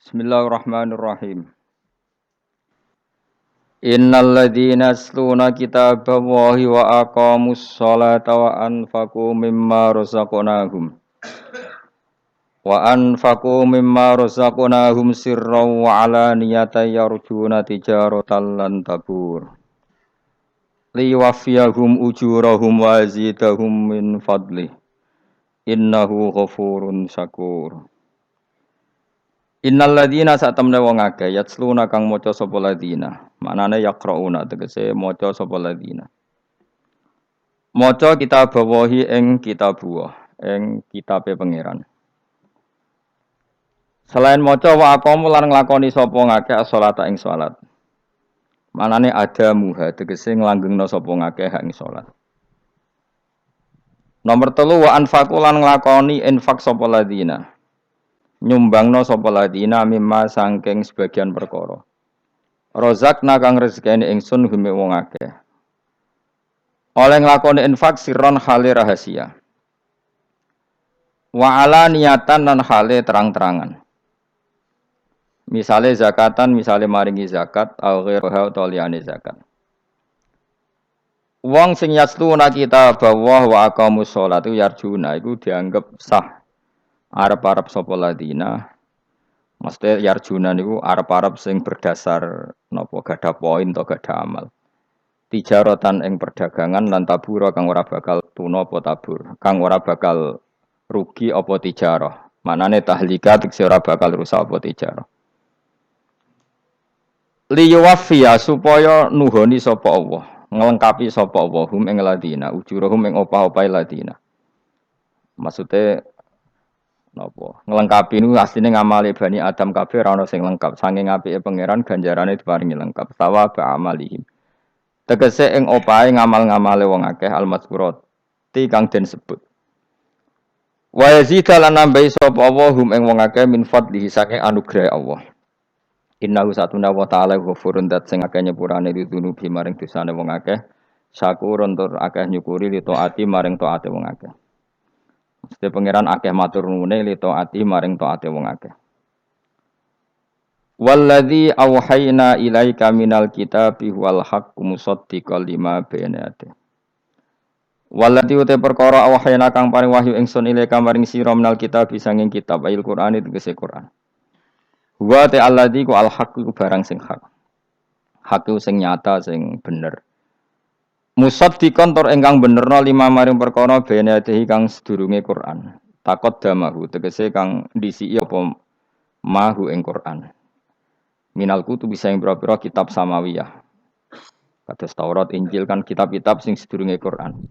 Bismillahirrahmanirrahim. Innal ladzina yasluna kitaballahi wa aqamus sholata wa anfaqu mimma razaqnahum sirran wa alaniyatan yarjuna tijaratan lan tabur liwaffiyahum ujurahum wa yazidahum min fadlih innahu ghafurun syakur. Innal ladzina satamne wong akeh yatsluna kang maca sapa ladzina. Maknane yaqrauna tegese maca sapa ladzina. Maca kitab bawahi ing kitabuh, ing kitabe pangeran. Selain maca wa aqamu lan nglakoni sapa ngakeh as-sholata ing salat. Maknane ada muha tegese nglanggengna sapa ngakeh ing salat. Nomor 3 wa anfaqu lan nglakoni infak sapa ladzina. Nyumbangno sapa ladina mimma sangking sebagian perkara. Rozakna kang rezekine ingsun gume wong akeh. Oleh nglakoni infak sirron hale rahasia. Wa ala niatan lan hale terang-terangan. Misale zakatan, misale maringi zakat, au ghairuha utawa liyane zakat. Wong sing yasluna kita bawah wa aqamus sholatu yarjuna iku dianggep sah. Arep-arep sapa ladina mesti yarjuna niku arep-arep sing berdasar napa gadah poin to gadah amal tijaratan ing perdagangan lan tabura kang ora bakal tuna apa tabur kang ora bakal rugi apa tijarah manane tahlika tekse ora bakal rusak apa tijarah liyuwaffiya supaya nuhoni sapa Allah nglengkapi sapa Allah hum ing ladina ujurahum ing opah-opahe ladina maksude napa nglengkapi niku asline ngamale Bani Adam kabeh ora ana sing lengkap saking apike pangeran ganjarane diparingi lengkap sawab amalihim tegese ing opahe ngamal-ngamale wong akeh al-mazkurat kang den sebut wa yazid lan nambahi sapa Allah hum ing wong akeh min fadlihi saking anugerah Allah innahu satuna wa ta'ala ghafurun dat sing akeh nyepurane didunubi maring dosane wong akeh syakurun tur akeh nyukuri li taati maring taate wong akeh. Mesti pangeran akeh matur nuwune li taati maring taate wong akeh. Walladzi auhayna ilaika minal kitabi wal haqqu musaddiqal lima baina yadayhi. Walladzi uta perkara auhayna kang paring wahyu ingsun ilaika maring sira minal kitabi sanging kitab ayil Qur'an tegese Qur'an. Wa ta alladzi ku al haqqu barang sing hak. Haqqu sing nyata sing bener. Musaddiqon tur ingkang benerna lima maring perkara benedehi kang sedurunge Quran. Takot damahu tegese kang disiki apa mahu ing Quran. Minal kutub bisa ing pira-pira kitab samawiyah. Kados Taurat, Injil kan kitab-kitab sing sedurunge Quran.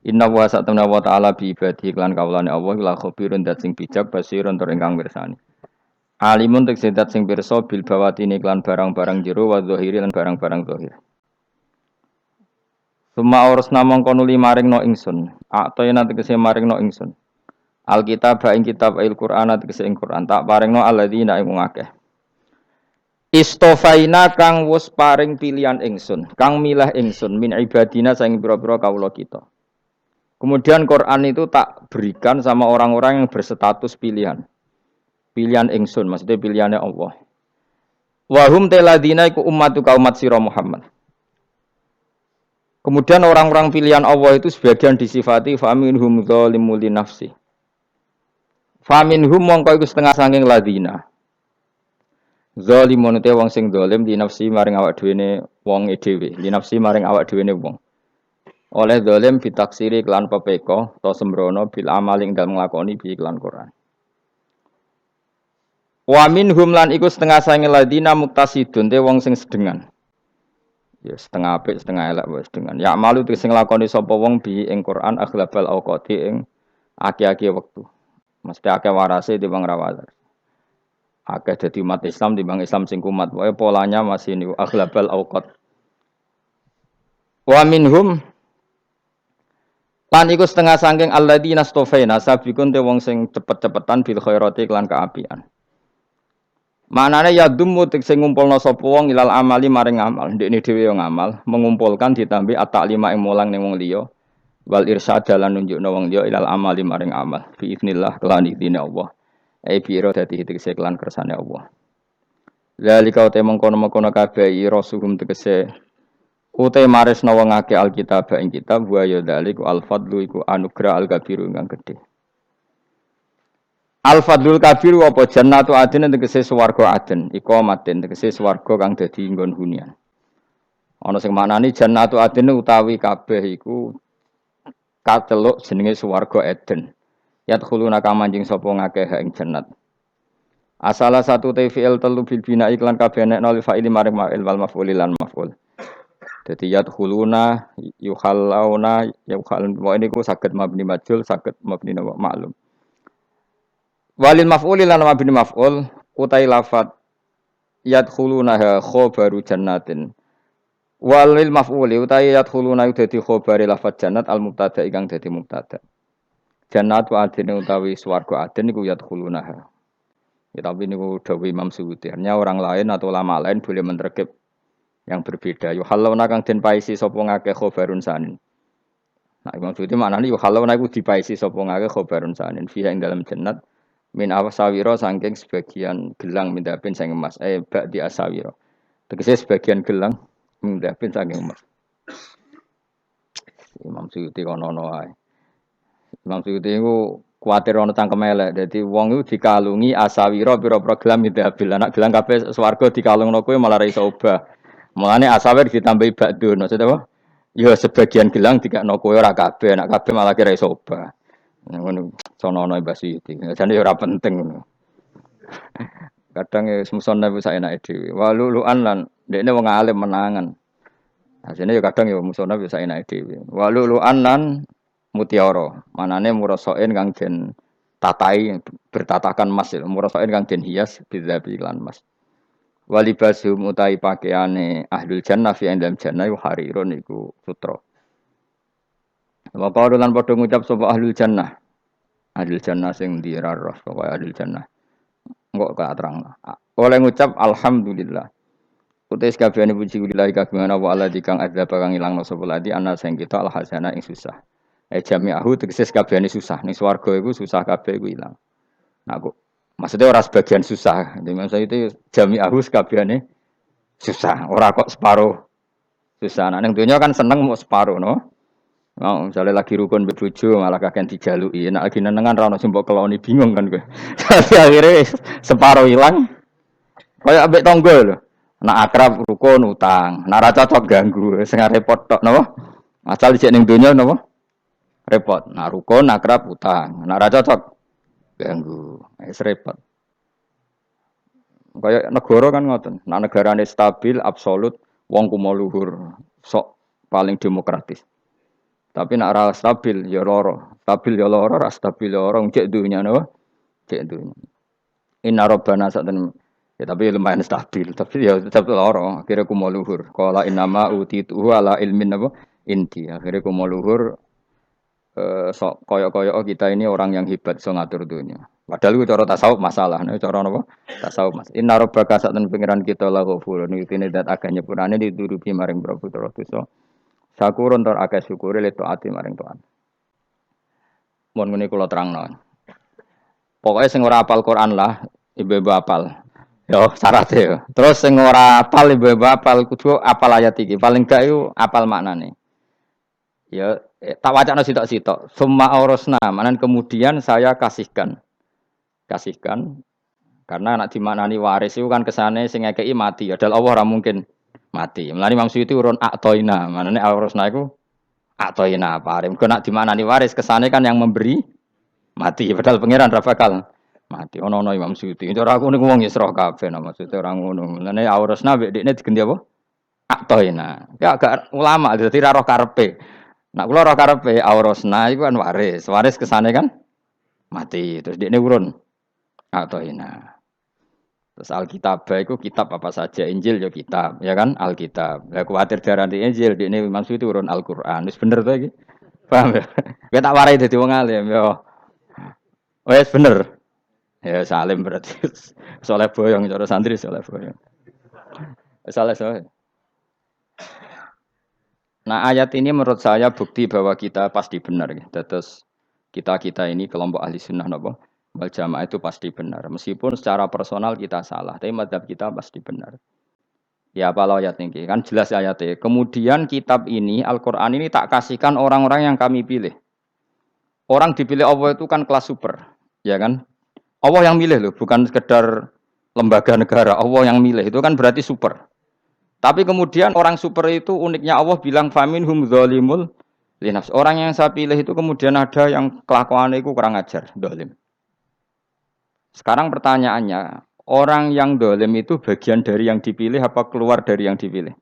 Inna wa sa'tamna wa ta'ala bi ibadihi lan kawulane Allah la khabirun dat sing bijak basirun tur ingkang mirsani. Alimun tegese dat sing pirsa bil bawatini lan barang-barang jero wa zahiri lan barang-barang zahir. Suma urus namong konuli maring no ingsun. A'toyna tegese maring no ingsun. Alkitab ing kitab Al-Qur'an tegese ing Qur'an. Tak paring no alladzina ing akeh. Istofaina kang wus paring pilihan ingsun. Kang milah ingsun min ibadina saing pira-pira kawula kita. Kemudian Qur'an itu tak berikan sama orang-orang yang berstatus pilihan. Pilihan ingsun, maksudnya pilihannya Allah. Wahum teladina iku ummatuka umat sira Muhammad. Kemudian orang-orang pilihan Allah itu sebagian disifati faminhum zalimul li nafsi. Faminhum mongko iku setengah saking ladina. Zalimun te wong sing zalim li nafsi maring awak dhewe wong dhewe, li nafsi maring awak dhewe wong. Oleh zalim bitaksiri kelan pepeka to sembrono bil amaling dalem nglakoni bi iklan Quran. Wa minhum lan iku setengah saking ladina muktasidun te wong sing sedengan. Ya setengah apik setengah elek wis dengan ya malu sing nglakoni sapa wong bi ing Quran aghlabal auqati ing aki-aki wektu mesti akeh warase timbang rawazar akeh dadi umat Islam timbang Islam sing kumat wae polanya masih niku aghlabal auqat wa minhum lan iku setengah saking alladzina stofaina sabiqun te wong sing cepet-cepetan bil khairati lan kaapian. Manane ya dummu sing ngumpulna sapa wong ilal amali maring amal. Ndekne dhewe yo ngamal, mengumpulkan ditambi at-ta'lima ing mulang ning wong liya. Wal irsyad lan nunjukna wong liya ilal amali maring amal. Bi idznillah kelan idine Allah. Ai biro dadi tegese kelan kersane Allah. Zalika uta mengkono-mengkono kabeh rasuhum tegese uta maresna wong akeh alkitab ing kitab wa ya dalik al fadlu iku anugerah al kabiru kang gedhe. Al fadlul kabir apa jannatu adin tegese swarga adin iqamatin tegese swarga kang dadi nggon hunian. Ana sing maknani jannatu adin utawi kabeh iku kateluk jenenge swarga Eden. Yadkhuluna kamanjing sapa ngakeh ing jannat. Asala satu TVL telu bil bina iklan kabeh nek nol fa'ili maring ma'il wal maf'ul lan maf'ul. Dadi yadkhuluna yukhalluna yukhallun wa niku saged mabni majhul saged mabni maklum. Walil maf'ul lan mabni maf'ul utai lafat yadkhuluna khabaru jannatin. Walil maf'ul utai yadkhuluna dadi khabari lafat jannat al mubtada ingkang dadi mubtada. Jannatu adine utawi swarga adin niku yadkhulunaha. Ya, tapi niku dawuh Imam Suyuti. Artinya orang lain atau lama lain boleh menerkib yang berbeda. Yuhallawna kang den paisi sapa ngake khobarun sanin. Nah, Imam Suyuti maknane yuhallawna iku dipaisi sapa ngake khobarun sanin. Fiha ing dalam jannat min awsawira saking sebagian gelang mindapin sing emas. Ba'di asawira. Tegese sebagian gelang mindapin saking emas. Imam Suyuti kono wae. Imam Suyuti iku kuwatir ana cangkem elek. Dadi wong iku dikalungi asawira pira-pira gelang midhabil. Anak gelang kabeh swarga dikalungno kowe malah ra iso obah. Mulane asawir ditambahi bakdo. Maksud apa? Ya sebagian gelang dikakno kowe ora kabeh, anak kabeh malah kira iso obah. Ngono sono-ono Mbah Suyuti. Jane ya ora penting ngono. Kadang ya semusone wis enake dhewe. Waluluan lan ndekne wong alim menangan. Asline ya kadang ya musone wis enake dhewe. Waluluan lan mutiara. Manane murasain kang den tatai bertatakan emas ya. Murasain kang den hias bidzabi lan emas. Walibasum utai pakaiane ahlul jannah fi dalam jannah harirun iku sutra. Wa qalu lan padha ngucap sapa ahlul jannah. Ahlul jannah sing dirarah sapa ahlul jannah. Engko ka terang. Oleh ngucap alhamdulillah. Utai sakabehane puji lillahi kagungan wa ala dikang adzab kang ilangno sapa ladi ana sing kita al hasana ing susah. Jami'ahu tegese kabehane susah. Ning swarga iku susah kabeh iku ilang. Nah kok maksudnya orang sebagian susah. Dengan saya itu jami'ahu kabehane susah. Ora kok separuh susah. Nah ning donya kan seneng mau separuh no. Mau misalnya lagi rukun mbek bojo malah kakek dijaluki. Nek lagi nenengan ra ono sing mbok keloni bingung kan kowe. Tapi akhirnya separuh hilang. Kayak ambek tangga lho. Nak akrab rukun utang, nak ra cocok ganggu, sing repot tok napa? Asal dicek ning donya napa? Repot. Nah rukun akrab utang, nak ra cocok ganggu. Wis repot. Kayak negara kan ngoten. Nah negarane stabil, absolut, wong kumo luhur, sok paling demokratis. Tapi nak ra stabil ya loro. Stabil ya loro, ra stabil ya loro, cek dunya napa? Cek dunya. Inna rabbana sa'atan ya tapi lumayan stabil, tapi ya tetap loro. Akhirnya kumo luhur. Qala innama utitu ala ilmin apa? Inti. Akhirnya kumo luhur sok koyok-koyok kita ini orang yang hebat so ngatur dunia. Padahal itu cara tasawuf masalah, nih cara apa? Tasawuf mas. Inna robbaka sa'atan pengiran kita la ghafurun. Ini dat agak nyepurane diturupi maring Prabu Dosa. Sakurun tor akeh syukure le taati maring Tuhan. Mun ngene kula terangno. Pokoke sing ora hafal Quran lah, ibu-ibu hafal. Yo syaratnya yo. Terus sing ora hafal ibu-ibu hafal kudu hafal ayat iki. Paling gak yo hafal maknane. Ya tak wacana sitok-sitok. Summa aurasna, manan kemudian saya kasihkan. Kasihkan karena anak dimaknani waris itu kan kesane sing ngekeki mati. Adalah Allah ora mungkin mati. Mulane Imam Suyuti urun atoina, manane aurasna iku atoina paring. Kok nak dimaknani waris kesane kan yang memberi mati. Padahal pangeran ra bakal mati. Ono Imam Suyuti. Cara aku niku wong Isra kabeh no maksudnya ora ngono. Mulane aurasna mek dekne diganti apa? Atoina. Ya agak ulama dadi ra roh karepe. Nak kula roh karepe aurasna iku kan waris. Waris kesane kan mati. Terus dekne urun atoina. Terus Alkitab itu kitab apa saja, Injil ya kitab, ya kan Alkitab. Lah kuwatir darani Injil, dene maksud itu urun Al-Qur'an. Wis bener to iki? Paham ya? Kowe tak warai dadi wong alim ya. Wis bener. Ya salim berarti. Soleh boyong cara santri soleh boyong. Soleh. Nah, ayat ini menurut saya bukti bahwa kita pasti benar ya. Terus kita ini kelompok ahli sunnah napa? Wal jamaah itu pasti benar. Meskipun secara personal kita salah, tapi mazhab kita pasti benar. Ya apa ayat ini? Kan jelas ayatnya. Kemudian kitab ini, Al-Quran ini tak kasihkan orang-orang yang kami pilih. Orang dipilih Allah itu kan kelas super. Ya kan? Allah yang milih loh, bukan sekedar lembaga negara. Allah yang milih, itu kan berarti super. Tapi kemudian orang super itu uniknya Allah bilang faminhum zalimul linafs. Orang yang saya pilih itu kemudian ada yang kelakuannya itu kurang ajar, zalim. Sekarang pertanyaannya, orang yang zalim itu bagian dari yang dipilih apa keluar dari yang dipilih?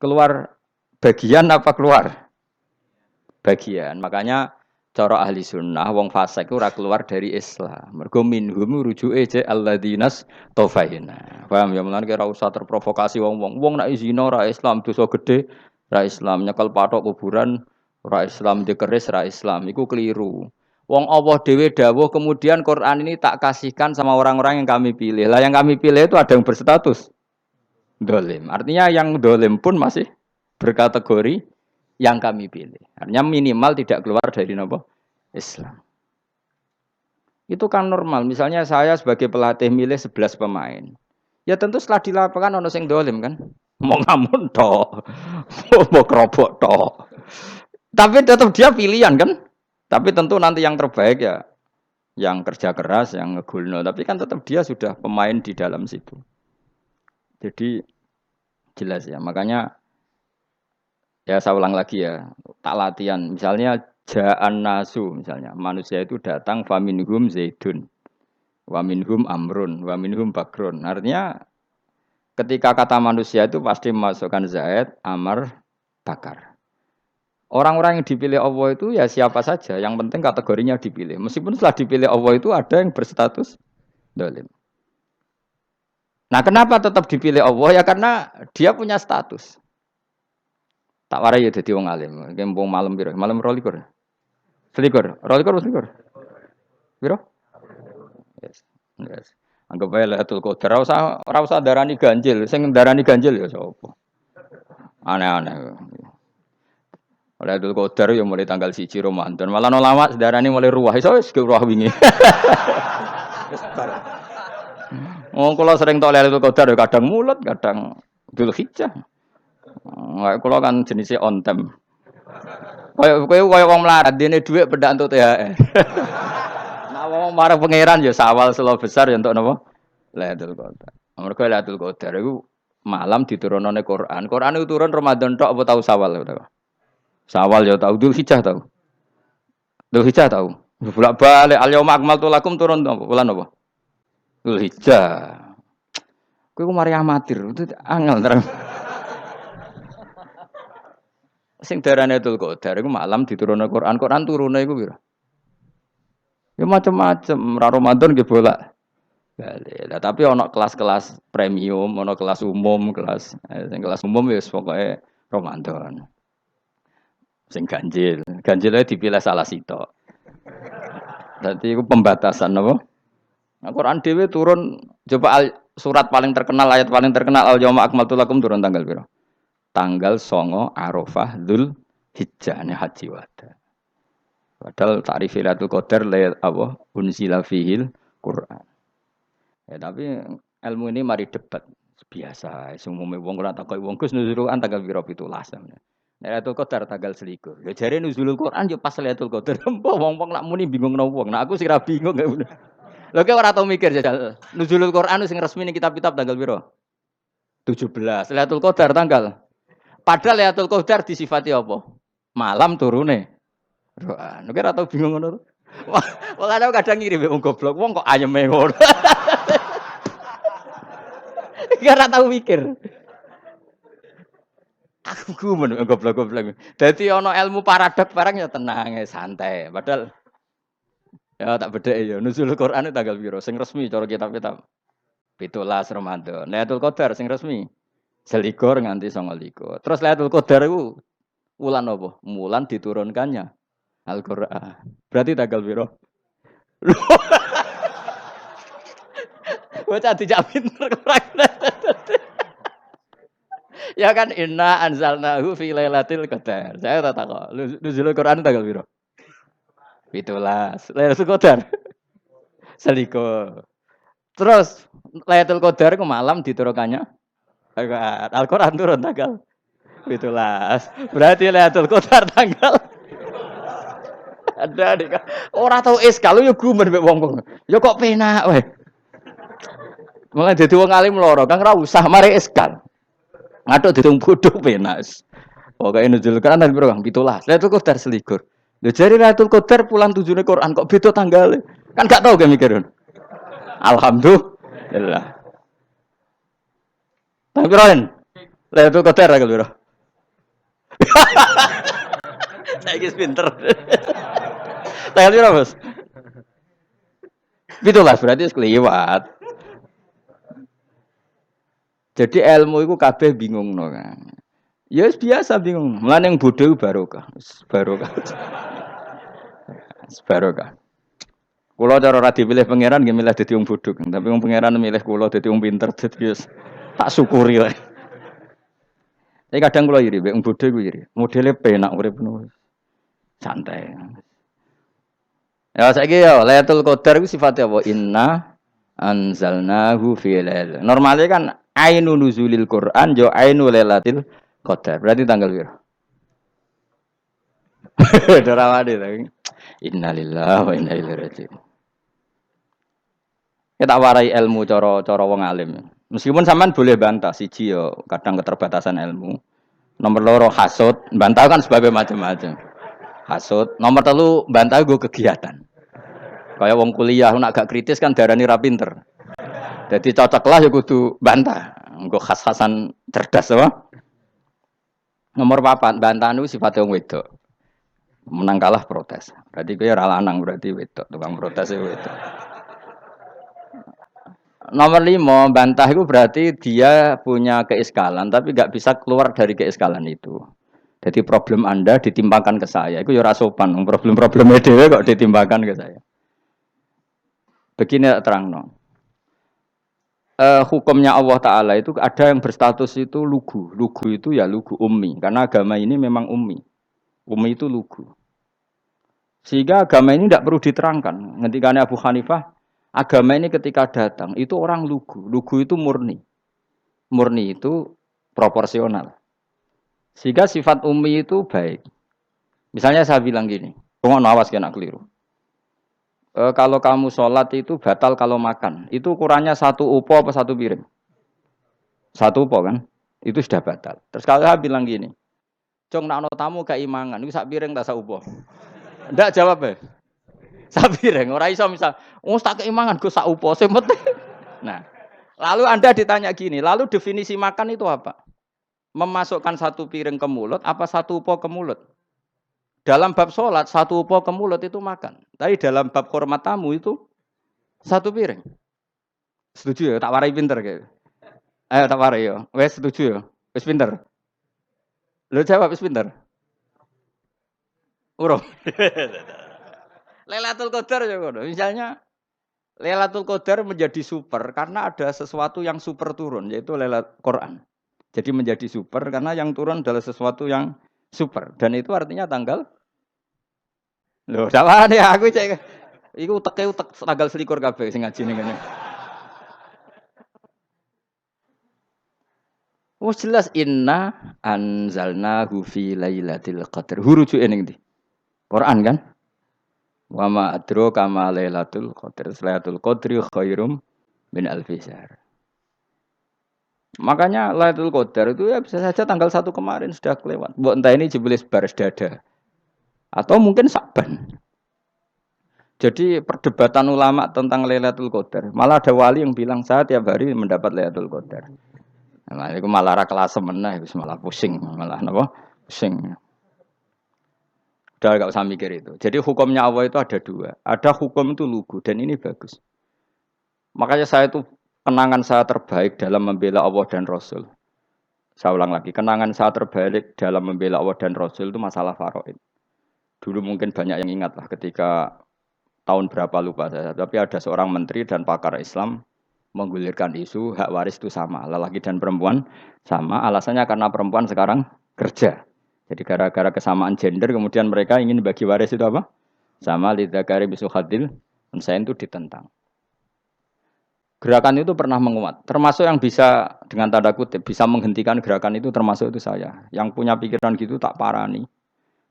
Keluar bagian apa keluar? Bagian. Makanya cara ahli sunnah wong fasik ora keluar dari Islam. Mergo minhum rujuke je alladinas tofaina. Paham ya mulane ora usah terprovokasi wong-wong. Wong nek zina ora Islam, dosa gede ora Islam, nyekel patok kuburan ora Islam, dikeris ora Islam. Iku keliru. Wong Allah dhewe dawuh kemudian Quran ini tak kasihkan sama orang-orang yang kami pilih. Lah yang kami pilih itu ada yang berstatus dolim. Artinya yang dolim pun masih berkategori yang kami pilih. Artinya minimal tidak keluar dari nopo Islam. Itu kan normal. Misalnya saya sebagai pelatih milih 11 pemain. Ya tentu setelah di lapangan ono sing dolim kan. Mau ngamun toh. Mau kerobok toh. Tapi tetap dia pilihan kan. Tapi tentu nanti yang terbaik ya yang kerja keras, yang ngegulno. Tapi kan tetap dia sudah pemain di dalam situ. Jadi jelas ya. Makanya ya saya ulang lagi ya, tak latihan. Misalnya ja'an nasu, misalnya manusia itu datang faminhum zaidun, waminhum amrun, waminhum bakrun. Artinya ketika kata manusia itu pasti memasukkan zaid, amr, bakar. Orang-orang yang dipilih Allah itu ya siapa saja, yang penting kategorinya dipilih. Meskipun setelah dipilih Allah itu ada yang berstatus dolim. Nah kenapa tetap dipilih Allah? Ya karena dia punya status. Tak warai ya dadi wong alim. Kempung malam piro? Malam 12. Selikur. 12 selikur. Piro? Yes. Yes. Anggap ae Lailatul Qadar ora usah darani ganjil. Sing darani ganjil ya sapa? Aneh-aneh. Lailatul Qadar ya mulai tanggal 1 Ramadan. Malah ulama darani mulai ruwah. Iso wis ruwah wingi. Wong kula sering tok Lailatul Qadar ya kadang mulut, kadang Dzulhijjah. Enggak, kula kan jenisnya on time. Kowe wong melarat dene dhuwit pedak entuk THR. Nah wong marang pangeran ya sawal selo besar ya entuk napa? Lailatul Qadar. Mergo Lailatul Qadar iku malam diturunane Quran. Quran itu turun Ramadan tok apa tau Sawal ta? Sawal ya tau, Dzulhijjah tau. Dzulhijjah tau. Bolak-balik al-yauma akmaltu lakum turun bulan apa? Dzulhijjah. Kowe ku mari amatir, itu angel terang. Sing darane Lailatul Qadar iku malam diturunne Quran. Quran turune iku piro? Ya macam-macam, ra Ramadan nggih bolak. Lah tapi ana kelas-kelas premium, ana kelas umum, sing kelas umum ya pokoke Ramadan. Sing ganjil, ganjile dipilih salah sitok. Dadi iku pembatasan napa? Nah, Quran dhewe turun coba surat paling terkenal, ayat paling terkenal al-yauma akmaltu lakum turun tanggal piro? Tanggal 9 Arafah Dzulhijjah haji wada. Padahal ta'rif Lailatul Qadar apa unzila fihil Quran. Ya tapi ilmu ini mari debat biasa. Sumume wong ora takoki wong Gus nuzul Quran tanggal piro 17. Lailatul Qadar tanggal 21. Ya jare nuzulul Quran yo pas Lailatul Qadar. Wong-wong nak muni bingung nang wong. Nah aku sira bingung. Lho kok ora tau mikir jajal. Nuzulul Quran sing resmi ning kitab-kitab tanggal piro? 17. Lailatul Qadar tanggal. Padahal Lailatul Qadar disifati apa? Malam turune. Quran. Nek ora tau bingung ngono. Wong kadang ngirim wong goblok, wong kok ayeme ngono. Ora tau mikir. Aku gumen goblok-goblok. Dadi ana ilmu paradok barang ya tenang ya santai. Padahal ya tak bedheki ya nuzul Quran tanggal piro sing resmi cara kitab-kitab. 17 Ramadan. Lailatul Qadar sing resmi. Selikur nganti 29. Terus Lailatul Qadar iku wulan apa? Wulan diturunkannya Al-Qur'an. Berarti tanggal piro? Bocah dijak pinter kurang. Ya kan inna anzalnahu fi lailatul qadar. Saya tak takok. Nuzul Quran tanggal piro? 17. Lailatul Qadar. Selikur. Terus Lailatul Qadar ke malam diturunkannya Al-Qur'an turun tanggal 17. Berarti Lailatul Qadar tanggal ada dik. Ora tau kalau yo gumen mek wong. Yo kok penak weh. Mulai dadi wong alim loro, Kang ora usah mari eskal. Ngaduk ditung bodho penak. Pokoke nuzul Quran dan berapa? 17. Lailatul Qadar selikur. Lho jare Lailatul Qadar bulan 7 Quran kok beda tanggal. Kan gak tau ge mikir. Alhamdulillah. Tapi Ron, Lailatul Qadar tanggal berapa? Saiki pinter. Tanggal berapa, Bos? 17 berarti sekeliwat. Jadi ilmu itu kabeh bingung no kan. Ya biasa bingung. Mulane yang bodoh barokah. Barokah. Barokah. Kula cara ora dipilih pangeran nggih milih dadi wong bodoh, tapi wong pangeran milih kula dadi wong pinter dadi tak syukuri lah. Tapi kadang kula iri, wong bodoh ku iri. Modele penak urip ngono. Santai. Ya saiki ya Lailatul Qadar ku sifatnya apa? Inna anzalnahu fi lail. Normalnya kan ainu nuzulil Quran jo ainu Lailatul Qadar. Berarti tanggal piro? Dorawade lagi. Innalillahi wa inna ilaihi raji'un. Kita warai ilmu cara wong alim. Meskipun sampean boleh bantah siji yo kadang keterbatasan ilmu. Nomor loro hasud, bantah kan sebab macam-macam. Hasud, nomor telu bantah gue kegiatan. Kayak wong kuliah nak agak kritis kan darani ra pinter. Jadi cocoklah ya kudu bantah. Engko khas-khasan cerdas apa? Nomor 4, bantah niku sifate wong wedok. Menang kalah protes. Berarti kowe ora lanang berarti wedok, tukang protes wedok. Nomor 5, bantah itu berarti dia punya keiskalan tapi nggak bisa keluar dari keiskalan itu. Jadi problem Anda ditimbangkan ke saya, itu ya ora sopan. Problem-problemnya dhewe kok ditimbangkan ke saya. Begini terang hukumnya Allah Ta'ala itu ada yang berstatus itu lugu. Lugu itu ya lugu ummi. Karena agama ini memang ummi. Ummi itu lugu. Sehingga agama ini tidak perlu diterangkan. Ngendikane Abu Hanifah, agama ini ketika datang, itu orang lugu. Lugu itu murni. Murni itu proporsional. Sehingga sifat ummi itu baik. Misalnya saya bilang gini, tunggu awas kena keliru. Kalau kamu sholat itu batal kalau makan. Itu ukurannya 1 upo apa 1 piring? 1 upo kan? Itu sudah batal. Terus kalau saya bilang gini, Cong nak ono tamu keimangan, itu 1 piring tak 1 upo. Ndak jawab ya? 1 piring. Ora iso misal, tak keimangan go 1 upo sing penting. Nah, lalu Anda ditanya gini, lalu definisi makan itu apa? Memasukkan 1 piring ke mulut apa 1 upo ke mulut? Dalam bab sholat 1 upo ke mulut itu makan. Tapi dalam bab hormat tamu itu 1 piring. Setuju ya? Tak warai pinter kayak. Ayo tak warai ya. Wes setuju ya? Wes pinter. Lo jawab wes pinter. Urung. Lailatul Qadar ya ngono. Misalnya Lailatul Qadar menjadi super karena ada sesuatu yang super turun yaitu Lailatul Quran. Jadi menjadi super karena yang turun adalah sesuatu yang super dan itu artinya tanggal. Loh, salah ya aku cek. Iku utek tanggal 21 kabeh sing ngaji ning kene. Wes jelas inna anzalnahu fi lailatul qadar. Hurujuke ning ndi? Quran kan? Wa ma adraka ma lailatul qadar. Lailatul qadri khairum min alfi syahr. Makanya Lailatul Qadar itu ya bisa saja tanggal 1 kemarin sudah kelewat. Mbok entah ini jebelis baris dada. Atau mungkin Saban. Jadi perdebatan ulama tentang Lailatul Qadar. Malah ada wali yang bilang saya tiap hari mendapat Lailatul Qadar. Nah, itu malah ra kelas meneh, malah pusing, malah napa? Pusing. Udah enggak usah mikir itu. Jadi hukumnya Allah itu ada 2. Ada hukum itu lugu dan ini bagus. Makanya saya itu kenangan saya terbaik dalam membela Allah dan Rasul. Saya ulang lagi, kenangan saya terbaik dalam membela Allah dan Rasul itu masalah faraid. Dulu mungkin banyak yang ingat lah ketika tahun berapa lupa saya. Tapi ada seorang menteri dan pakar Islam menggulirkan isu hak waris itu sama. Lelaki dan perempuan sama. Alasannya karena perempuan sekarang kerja. Jadi gara-gara kesamaan gender kemudian mereka ingin bagi waris itu apa? Sama lidzakari bisu hadil. Saya itu ditentang. Gerakan itu pernah menguat. Termasuk yang bisa dengan tanda kutip bisa menghentikan gerakan itu termasuk itu saya. Yang punya pikiran gitu tak parani,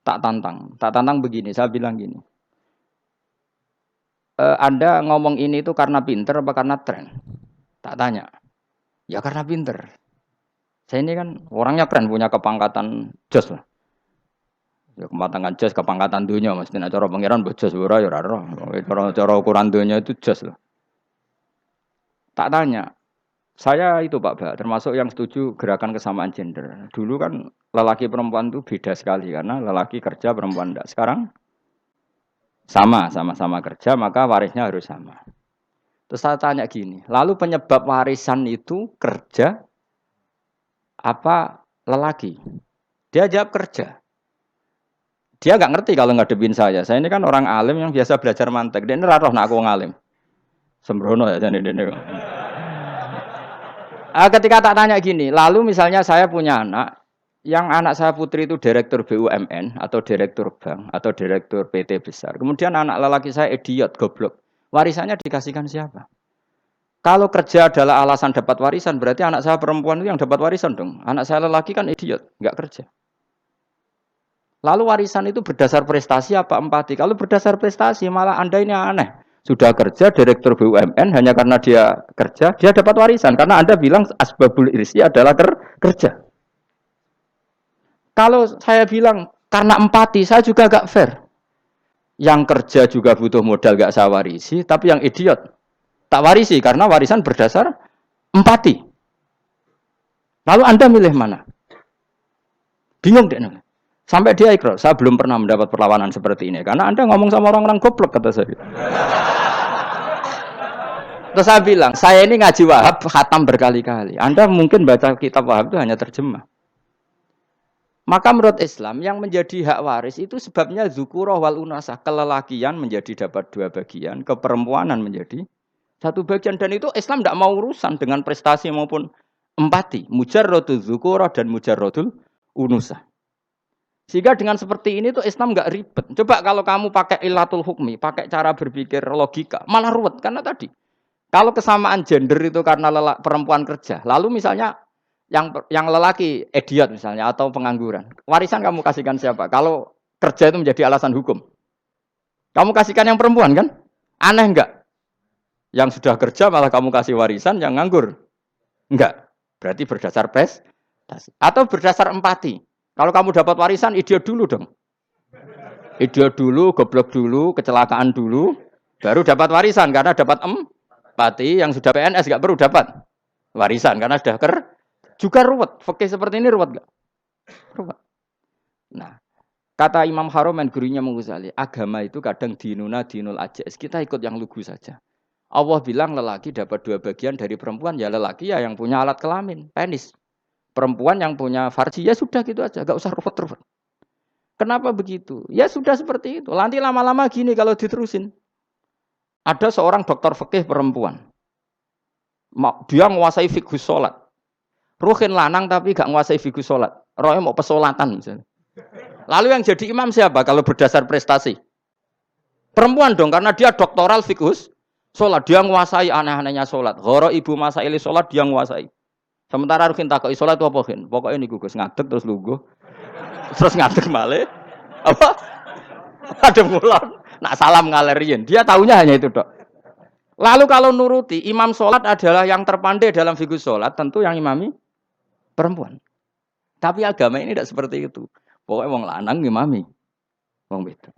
tak tantang. Tak tantang begini, saya bilang gini. Anda ngomong ini itu karena pinter apa karena tren? Tak tanya. Ya karena pinter. Saya ini kan orangnya keren, punya kepangkatan jos lah. Ya kepangkatan jos, kepangkatan dunia. Maksudnya cara pangeran bojos ora ya ora. Cara ukuran dunia itu jos lah. Tak tanya. Saya itu Pak, termasuk yang setuju gerakan kesamaan gender. Dulu kan lelaki perempuan itu beda sekali karena lelaki kerja perempuan tidak. Sekarang sama-sama kerja maka warisnya harus sama. Terus saya tanya gini, lalu penyebab warisan itu kerja apa lelaki? Dia jawab kerja. Dia nggak ngerti kalau ngadepin saya. Saya ini kan orang alim yang biasa belajar mantek. Dia ini roh nak aku ngalim. Sembrono ya jadi ini. Ketika tak tanya gini, lalu misalnya saya punya anak, yang anak saya putri itu direktur BUMN atau direktur bank atau direktur PT besar. Kemudian anak lelaki saya idiot, goblok. Warisannya dikasihkan siapa? Kalau kerja adalah alasan dapat warisan, berarti anak saya perempuan itu yang dapat warisan dong. Anak saya lelaki kan idiot, nggak kerja. Lalu warisan itu berdasar prestasi apa empati? Kalau berdasar prestasi, malah Anda ini aneh. Sudah kerja direktur BUMN hanya karena dia kerja, dia dapat warisan. Karena Anda bilang asbabul irsi adalah kerja. Kalau saya bilang karena empati, saya juga gak fair. Yang kerja juga butuh modal gak saya warisi, tapi yang idiot tak warisi karena warisan berdasar empati. Lalu Anda milih mana? Bingung deh. Sampai dia ikrar, saya belum pernah mendapat perlawanan seperti ini. Karena Anda ngomong sama orang-orang goblok, kata saya. Terus saya bilang, saya ini ngaji Wahab, khatam berkali-kali. Anda mungkin baca kitab Wahab itu hanya terjemah. Maka menurut Islam, yang menjadi hak waris itu sebabnya zukurah wal unasah. Kelelakian menjadi dapat 2 bagian, keperempuanan menjadi 1 bagian. Dan itu Islam tidak mau urusan dengan prestasi maupun empati. Mujarrodul zukurah dan mujarrodul unusah. Sehingga dengan seperti ini tuh Islam nggak ribet. Coba kalau kamu pakai ilatul hukmi, pakai cara berpikir logika, malah ruwet. Karena tadi, kalau kesamaan gender itu karena perempuan kerja, lalu misalnya yang lelaki idiot misalnya atau pengangguran, warisan kamu kasihkan siapa? Kalau kerja itu menjadi alasan hukum, kamu kasihkan yang perempuan kan? Aneh enggak? Yang sudah kerja malah kamu kasih warisan yang nganggur? Enggak. Berarti berdasar prestasi atau berdasar empati. Kalau kamu dapat warisan, idiot dulu dong. Idiot dulu, goblok dulu, kecelakaan dulu, baru dapat warisan karena dapat empati. Yang sudah PNS enggak perlu dapat warisan karena sudah juga ruwet. Fikih seperti ini ruwet enggak? Ruwet. Nah, kata Imam Haromen gurunya Ghazali, agama itu kadang dinuna dinul ajais. Kita ikut yang lugu saja. Allah bilang lelaki dapat 2 bagian dari perempuan, ya lelaki ya yang punya alat kelamin, penis. Perempuan yang punya farji, ya sudah gitu aja, gak usah ruwet-ruwet. Kenapa begitu? Ya sudah seperti itu. Nanti lama-lama gini kalau diterusin. Ada seorang dokter fikih perempuan. Dia menguasai fikih sholat. Ruhin lanang tapi gak menguasai fikih sholat. Rohnya mau pesolatan misalnya. Lalu yang jadi imam siapa kalau berdasar prestasi? Perempuan dong, karena dia doktoral fikus sholat. Dia menguasai aneh-anehnya sholat. Goro ibu masaili sholat dia menguasai. Sementara Rukin takut sholat itu apa Rukin? Pokoknya ini gugus ngadeg terus lugu. Terus ngadeg malah. Apa? Ada mulan. Nak salam ngalerin. Dia tahunya hanya itu dok. Lalu kalau nuruti, imam sholat adalah yang terpandai dalam fikus sholat. Tentu yang imami perempuan. Tapi agama ini tidak seperti itu. Pokoknya wong lanang imami. Wong beda.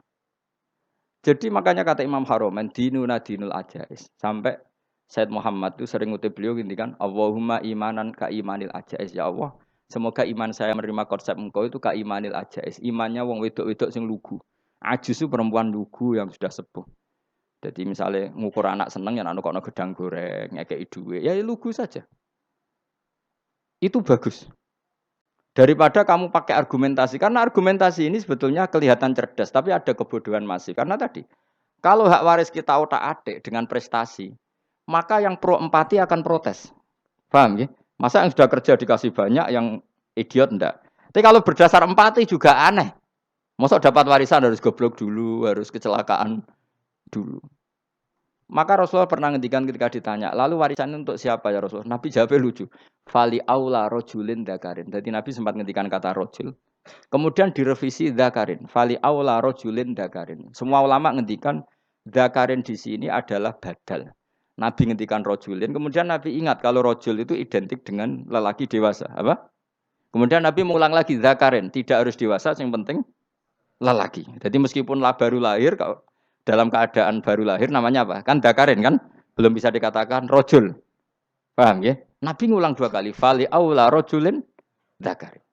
Jadi makanya kata Imam Haromen, dinuna dinul ajais. Sampai Said Muhammad itu sering ngutip beliau gini kan, Allahumma imanan ka imanil ajais. Ya Allah, semoga iman saya menerima konsep engkau itu ka imanil ajais. Imannya wong wedok-wedok sing lugu. Ajus itu perempuan lugu yang sudah sepuh. Jadi misalnya ngukur anak seneng ya anak kono gedang goreng, ngekei duwe, ya lugu saja. Itu bagus. Daripada kamu pakai argumentasi, karena argumentasi ini sebetulnya kelihatan cerdas, tapi ada kebodohan masif. Karena tadi, kalau hak waris kita otak-atik dengan prestasi, maka yang pro empati akan protes. Paham ya? Masa yang sudah kerja dikasih banyak, yang idiot enggak. Tapi kalau berdasar empati juga aneh. Masa dapat warisan harus goblok dulu, harus kecelakaan dulu. Maka Rasulullah pernah ngendikan ketika ditanya, lalu warisan untuk siapa ya Rasulullah? Nabi jawabnya lucu. Fali aula rojulin dakarin. Jadi Nabi sempat ngendikan kata rojul. Kemudian direvisi dakarin. Fali aula rojulin dakarin. Semua ulama ngendikan dakarin di sini adalah badal. Nabi ngendikan rojulin. Kemudian Nabi ingat kalau rojul itu identik dengan lelaki dewasa. Apa? Kemudian Nabi mengulang lagi dakarin. Tidak harus dewasa, yang penting lelaki. Jadi meskipun baru lahir, dalam keadaan baru lahir namanya apa? Kan dakarin kan? Belum bisa dikatakan rojul. Paham ya? Nabi ngulang 2 kali. Fali aula rojulin dakarin.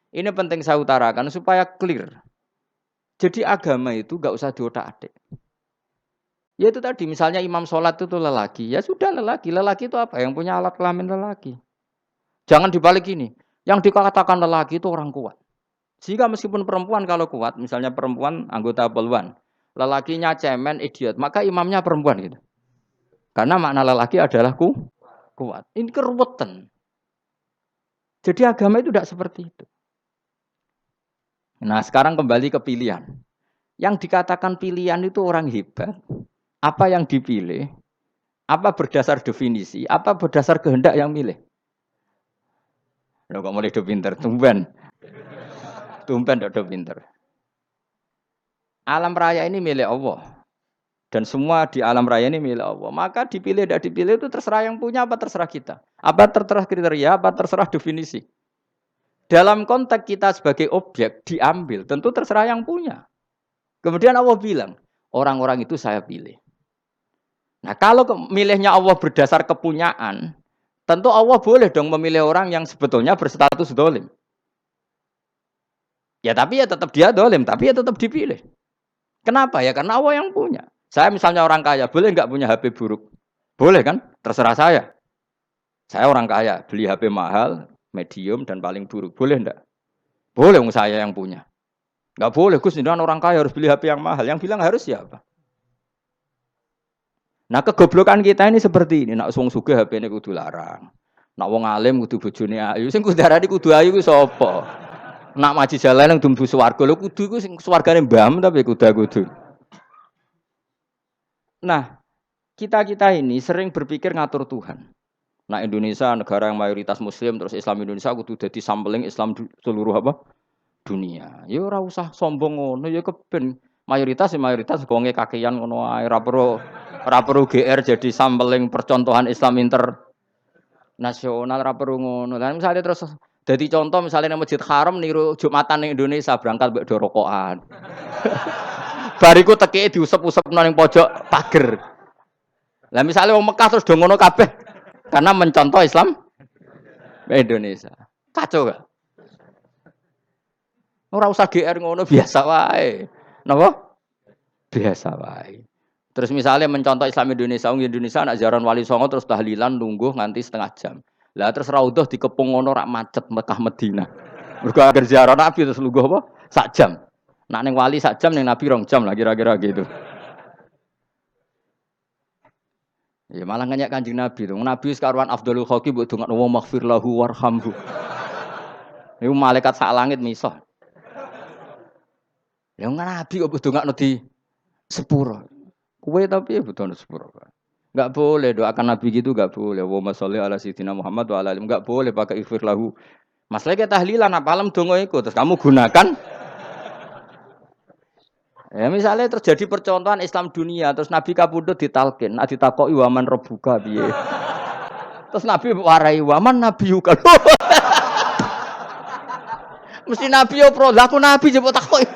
Ini penting saya utarakan supaya clear. Jadi agama itu gak usah diotak-atik. Ya itu tadi, misalnya imam sholat itu lelaki. Ya sudah lelaki. Lelaki itu apa? Yang punya alat kelamin lelaki. Jangan dibalik ini. Yang dikatakan lelaki itu orang kuat. Jika meskipun perempuan kalau kuat, misalnya perempuan anggota poluan, lelakinya cemen, idiot, maka imamnya perempuan gitu. Karena makna lelaki adalah kuat. Ini keruwetan. Jadi agama itu tidak seperti itu. Nah sekarang kembali ke pilihan. Yang dikatakan pilihan itu orang hebat. Apa yang dipilih? Apa berdasar definisi? Apa berdasar kehendak yang milih? Loh kok mulai do pinter? Tumben do pinter. Alam raya ini milik Allah. Dan semua di alam raya ini milik Allah. Maka dipilih tidak dipilih itu terserah yang punya apa terserah kita. Apa terserah kriteria, apa terserah definisi. Dalam konteks kita sebagai objek diambil, tentu terserah yang punya. Kemudian Allah bilang, orang-orang itu saya pilih. Nah kalau milihnya Allah berdasar kepunyaan, tentu Allah boleh dong memilih orang yang sebetulnya berstatus dolim. Ya tapi ya tetap dia dolim, tapi ya tetap dipilih. Kenapa ya? Karena Allah yang punya. Saya misalnya orang kaya, boleh nggak punya HP buruk? Boleh kan? Terserah saya. Saya orang kaya, beli HP mahal, medium, dan paling buruk. Boleh enggak? Boleh, saya yang punya. Nggak boleh, Gus, ini orang kaya harus beli HP yang mahal. Yang bilang harus siapa? Nah kegoblokan kita ini seperti ini. Nak wong sugih HP ini kudu larang. Nak wong alim kudu bojone ayu. Sing kudu darani kudu ayu ku sapa? Nak maji jalan yang dumbu swarga lho kudu ku sing swargane mbam tapi kudu. Nah, kita ini sering berpikir ngatur Tuhan. Nah Indonesia negara yang mayoritas Muslim terus Islam Indonesia kudu dadi sampling Islam seluruh apa? Dunia. Ya ora usah sombong ngono ya keben mayoritas gonge kakean ngono ae ora perlu GR jadi sampling percontohan Islam internasional ora perlu ngono. Lah misale terus dadi contoh misalnya nang Masjid Haram niru Jumatan ning Indonesia berangkat mbek do rokokan. Bariku tekike diusep-usepno ning pojok pager. Lah misalnya wong Mekah terus do ngono kabeh karena mencontoh Islam Indonesia. Kacau gak? Ora usah GR ngono biasa wae. Napa? Biasa wae. Terus misalnya mencontoh Islam Indonesia, Indonesia nak ziarah Wali Songo terus tahlilan nunggu nganti setengah jam. Lah terus raudhah dikepung ngono rak macet Mekah Madinah. Mergo agar ziarah Nabi terus lungguh apa? Sak jam. Nak ning wali sak jam ning Nabi 2 jam lah kira-kira gitu. Ya malah nganyak Kanjeng Nabi tuh. Nabi sekaruan Afdhalul Khalqi mbok dongakno wa maghfir lahu warhamhu. Iku malaikat sak langit misah. Ya Nabi kok dongakno di sepuro. Kowe tapi ya butuh sepuro. Enggak boleh doakan Nabi gitu enggak boleh. Wa sholli ala sayyidina Muhammad wa ala alihi enggak boleh pakai ighfir lahu. Masalah kita tahlilan apa alam donga iku terus kamu gunakan. Ya misalnya terjadi percontohan Islam dunia terus Nabi kapundhut ditalkin, nek ditakoki waman rebuka piye. Terus Nabi warai waman nabiyuka. Mesti Nabi yo pro, lah aku Nabi jebok takoki.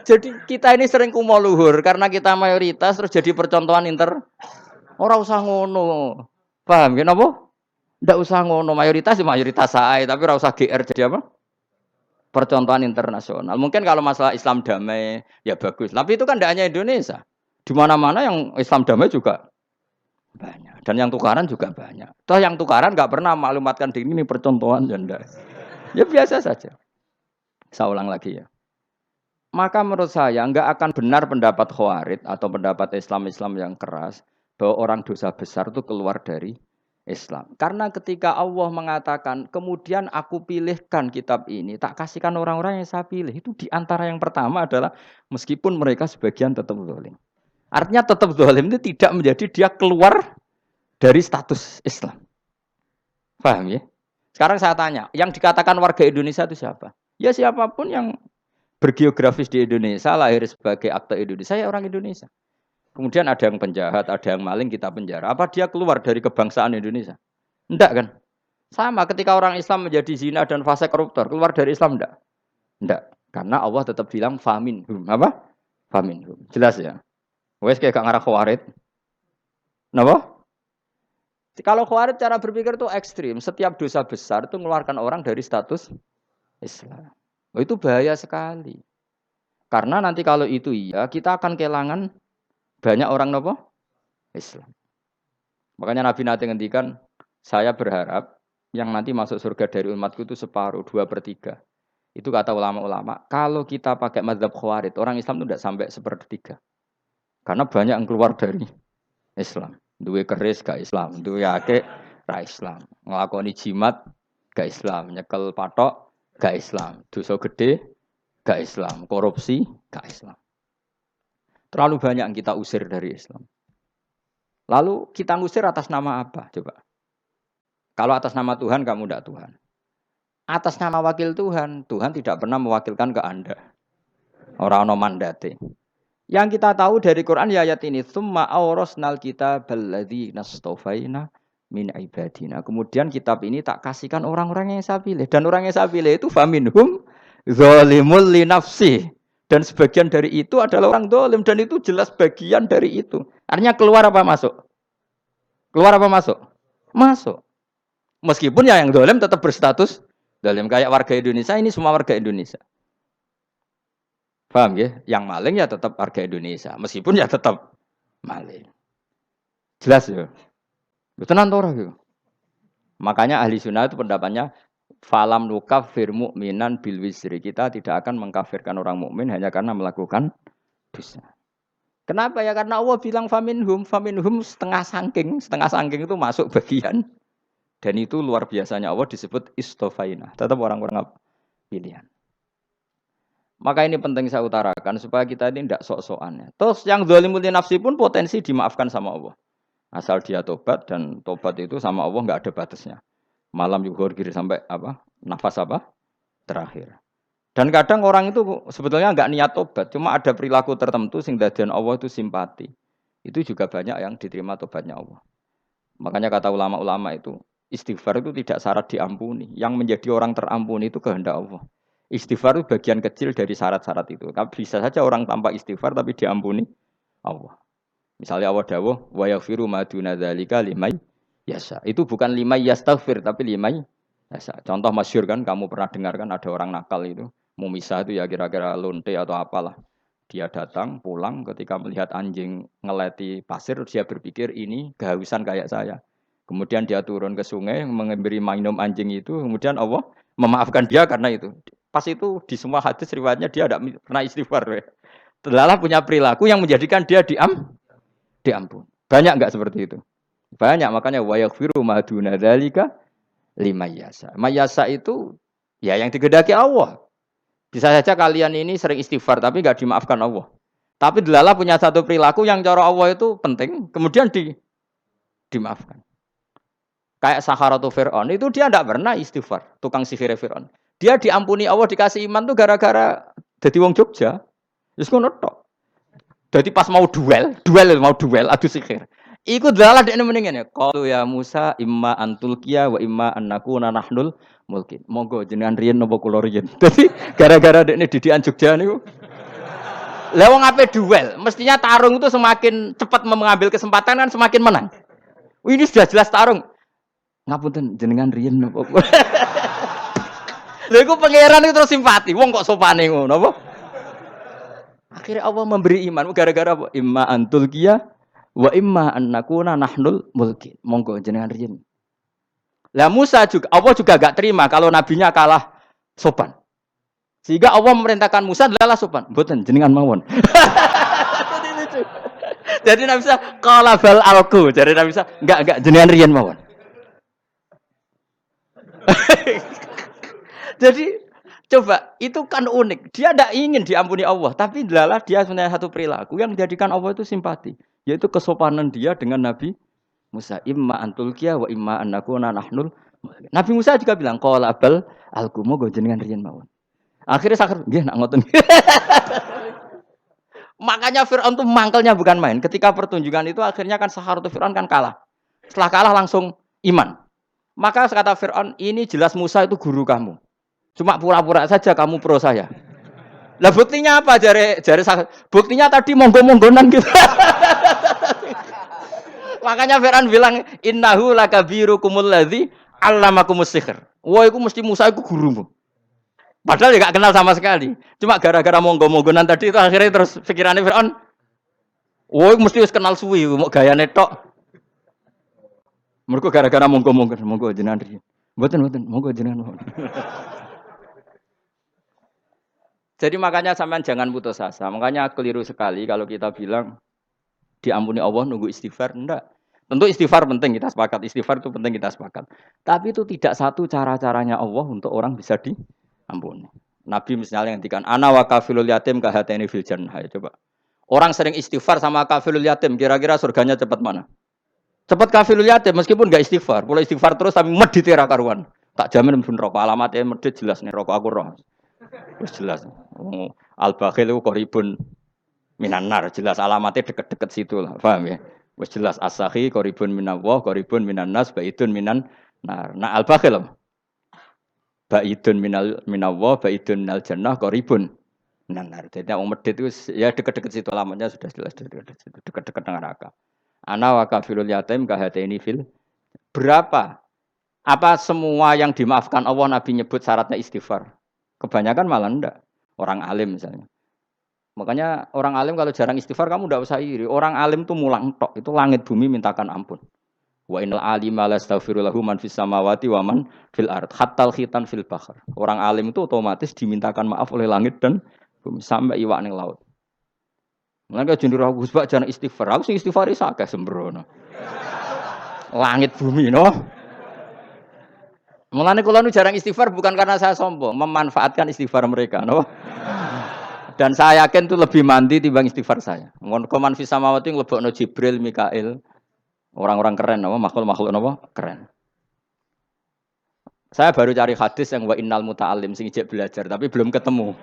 Jadi kita ini sering kumo luhur karena kita mayoritas terus jadi percontohan ora usah ngono. Paham ya napa? Ndak usah ngono, mayoritas ya mayoritas sae, tapi ora usah GR jadi apa? Percontohan internasional. Mungkin kalau masalah Islam damai ya bagus. Tapi itu kan tidak hanya Indonesia. Di mana-mana yang Islam damai juga banyak. Dan yang tukaran juga banyak. Toh yang tukaran nggak pernah maklumatkan diri ini percontohan janda. Ya biasa saja. Saya ulang lagi ya. Maka menurut saya nggak akan benar pendapat Khawarij atau pendapat Islam yang keras bahwa orang dosa besar itu keluar dari Islam. Karena ketika Allah mengatakan, kemudian aku pilihkan kitab ini, tak kasihkan orang-orang yang saya pilih. Itu diantara yang pertama adalah meskipun mereka sebagian tetap zalim. Artinya tetap zalim itu tidak menjadi dia keluar dari status Islam. Paham ya? Sekarang saya tanya, yang dikatakan warga Indonesia itu siapa? Ya siapapun yang bergeografis di Indonesia, lahir sebagai akte Indonesia, ya orang Indonesia. Kemudian ada yang penjahat, ada yang maling, kita penjara. Apa dia keluar dari kebangsaan Indonesia? Enggak kan? Sama ketika orang Islam menjadi zina dan fase koruptor, keluar dari Islam enggak? Enggak. Karena Allah tetap bilang faminhum. Apa? Faminhum. Jelas ya? Wes kayak gak ngarah khawarid. Kenapa? Kalau khawarid cara berpikir itu ekstrim. Setiap dosa besar itu mengeluarkan orang dari status Islam. Oh, itu bahaya sekali. Karena nanti kalau itu iya, kita akan kehilangan banyak orang nopo Islam. Makanya Nabi nanti ngendikan, saya berharap yang nanti masuk surga dari umatku itu separuh, 2/3. Itu kata ulama-ulama. Kalau kita pakai mazhab khawarid, orang Islam itu tidak sampai 1/3. Karena banyak yang keluar dari Islam. Duwe keris gak Islam, duwe akeh ra Islam. Nglakoni jimat gak Islam, nyekel patok gak Islam, dosa gede gak Islam, korupsi gak Islam. Terlalu banyak yang kita usir dari Islam. Lalu kita ngusir atas nama apa? Coba. Kalau atas nama Tuhan kamu tidak Tuhan. Atas nama wakil Tuhan, Tuhan tidak pernah mewakilkan ke Anda. Orang-orang mandate. Yang kita tahu dari Quran ya ayat ini, tsumma awrasnal kitabal ladzina astafaina min ibadina. Kemudian kitab ini tak kasihkan orang-orang yang saya pilih, dan orang yang saya pilih itu faminhum zalimul li nafsi. Dan sebagian dari itu adalah orang zalim, dan itu jelas bagian dari itu. Artinya keluar apa masuk? Keluar apa masuk? Masuk. Meskipun ya yang zalim tetap berstatus zalim, kayak warga Indonesia, ini semua warga Indonesia. Paham ya? Yang maling ya tetap warga Indonesia. Meskipun ya tetap maling. Jelas ya? Tenan ora ya? Makanya ahli sunnah itu pendapatnya falam nukafir mu'minan bil wisri. Kita tidak akan mengkafirkan orang mukmin hanya karena melakukan dosa. Kenapa ya? Karena Allah bilang faminhum setengah sangking itu masuk bagian. Dan itu luar biasanya Allah disebut istofaina. Tetap orang-orang pilihan. Maka ini penting saya utarakan supaya kita ini tidak sok-sokan. Terus yang zalimul nafsi pun potensi dimaafkan sama Allah. Asal dia tobat, dan tobat itu sama Allah nggak ada batasnya. Malam yughur sampai apa? Nafas apa? Terakhir. Dan kadang orang itu sebetulnya nggak niat tobat, cuma ada perilaku tertentu sehingga dadian Allah itu simpati. Itu juga banyak yang diterima tobatnya Allah. Makanya kata ulama-ulama itu, istighfar itu tidak syarat diampuni. Yang menjadi orang terampuni itu kehendak Allah. Istighfar itu bagian kecil dari syarat-syarat itu. Tapi bisa saja orang tanpa istighfar tapi diampuni Allah. Misalnya Allah dawuh wa yaghfiru ma duna dzalika liman yasha. Itu bukan liman yastaghfir tapi liman yasha. Contoh masyhur kan, kamu pernah dengar kan, ada orang nakal itu, mau misah itu ya kira-kira lonte atau apalah. Dia datang pulang ketika melihat anjing ngeleti pasir, dia berpikir ini kehausan kayak saya. Kemudian dia turun ke sungai memberi minum anjing itu, kemudian Allah memaafkan dia karena itu. Pas itu di semua hadis riwayatnya dia tidak pernah istighfar. Telah punya perilaku yang menjadikan dia diampun. Banyak enggak seperti itu? Banyak, makanya wa yaghfiru ma duna dzalika liman yasha. Mayasa itu ya yang digedaki Allah. Bisa saja kalian ini sering istighfar tapi enggak dimaafkan Allah. Tapi Delala punya satu perilaku yang cara Allah itu penting, kemudian dimaafkan. Kayak Sakharatu Fir'aun itu dia tidak pernah istighfar, tukang sihir Fir'aun. Dia diampuni Allah, dikasih iman tuh gara-gara jadi wong Jogja. Wis ngono tok. Dadi pas mau duel adu sihir. Iku Delala dekne mendingan ya. Qalu ya Musa imma antulqiya wa imma annakuna nahnul mulkin. Monggo jenengan riyen napa kula riyen. Dadi gara-gara dekne didikan Jogja niku. Lah wong ape duel, mestinya tarung itu semakin cepat mengambil kesempatan kan semakin menang. Ini sudah jelas tarung. Ngapunten jenengan riyen napa. Lha iku pangeran itu terus simpati. Wong kok sopane ngono apa? Akhirnya Allah memberi iman gara-gara apa? Imma antul qiyah wa imma annakuna nahnul mulkin. Monggo jenengan riyen. Lah Musa juga Allah juga enggak terima kalau nabinya kalah sopan. Sehingga Allah memerintahkan Musa adalah sopan. Mboten jenengan mawon. Jadi Nabi Musa qala bal alqu. Jadi Nabi Musa enggak jenengan riyen mawon. Jadi Coba, itu kan unik. Dia tidak ingin diampuni Allah, tapi adalah dia sebenarnya satu perilaku yang menjadikan Allah itu simpati, yaitu kesopanan dia dengan Nabi Musa. Imma antulkiya wa imma annakuna nahnul. Nabi Musa juga bilang, qala bal alqumu go jenengan riyen mawon. Akhirnya sakit, nggih nak ngoten. Makanya Fir'aun itu mangkelnya bukan main. Ketika pertunjukan itu akhirnya kan Saharatu Fir'aun kan kalah. Setelah kalah langsung iman. Maka kata Fir'aun, ini jelas Musa itu guru kamu. Cuma pura-pura saja kamu pro saya. Lah buktinya apa? Jari buktinya tadi monggo-monggonan gitu. Makanya Fir'aun bilang innahu lakabirukumul ladzi 'allamakumus sihr. Wah, iku mesti Musa iku gurumu. Padahal dia gak kenal sama sekali. Cuma gara-gara monggo-monggonan tadi itu akhirnya terus pikirannya Fir'aun, wah, mesti wis kenal suwi, mau gayane tok. Mergo gara-gara monggo-monggon, monggo jenengan riyen. Mboten, monggo jenengan. Jadi makanya sampean jangan putus asa. Makanya keliru sekali kalau kita bilang diampuni Allah nunggu istighfar. Enggak. Tentu istighfar penting, kita sepakat. Istighfar itu penting, kita sepakat. Tapi itu tidak satu cara-caranya Allah untuk orang bisa diampuni. Nabi misalnya ngendikan ana wa kafilul yatim kahateni fil jannah. Coba. Orang sering istighfar sama kafilul yatim, kira-kira surganya cepat mana? Cepat kafilul yatim meskipun enggak istighfar. Boleh istighfar terus tapi medit ra karuan. Tak jamin pun rokok alamatnya medit jelas nih rokok aku roh. Wis jelas. Al-bakhil itu koribun minanar, jelas alamatnya deket-deket situ lah, paham ya? Wis jelas as-sakhi koribun minallah, koribun minannas, baidun minan nar. Nah al-bakhil baidun minallah, baidun minal jannah, koribun minanar. Jadi yang medit itu ya deket-deket situ alamatnya sudah jelas deket-deket dengan neraka. Ana wa kafilul yatim kahateni fil. Berapa? Apa semua yang dimaafkan Allah Nabi nyebut syaratnya istighfar? Kebanyakan malah enggak. Orang alim misalnya. Makanya orang alim kalau jarang istighfar kamu enggak usah iri. Orang alim tuh mulang tok, itu langit bumi mintakan ampun. Wa innal alima lastaghfiru lahu man fis samawati wa man fil ard hatta khitan fil bahr. Orang alim itu otomatis dimintakan maaf oleh langit dan bumi sampai iwak ning laut. Mulane jeneng Gus Bak jarang istighfar. Aku sing istighfar iso akeh sembrono. Langit bumi no. Mulane kula nu jarang istighfar bukan karena saya sombong, memanfaatkan istighfar mereka, no? Dan saya yakin itu lebih mandi timbang istighfar saya. Ngon koman fi samawati nglebokno Jibril, Mikail. Orang-orang keren no? Makhluk-makhluk no? Keren. Saya baru cari hadis yang wa innal muta'allim sing ijek belajar tapi belum ketemu.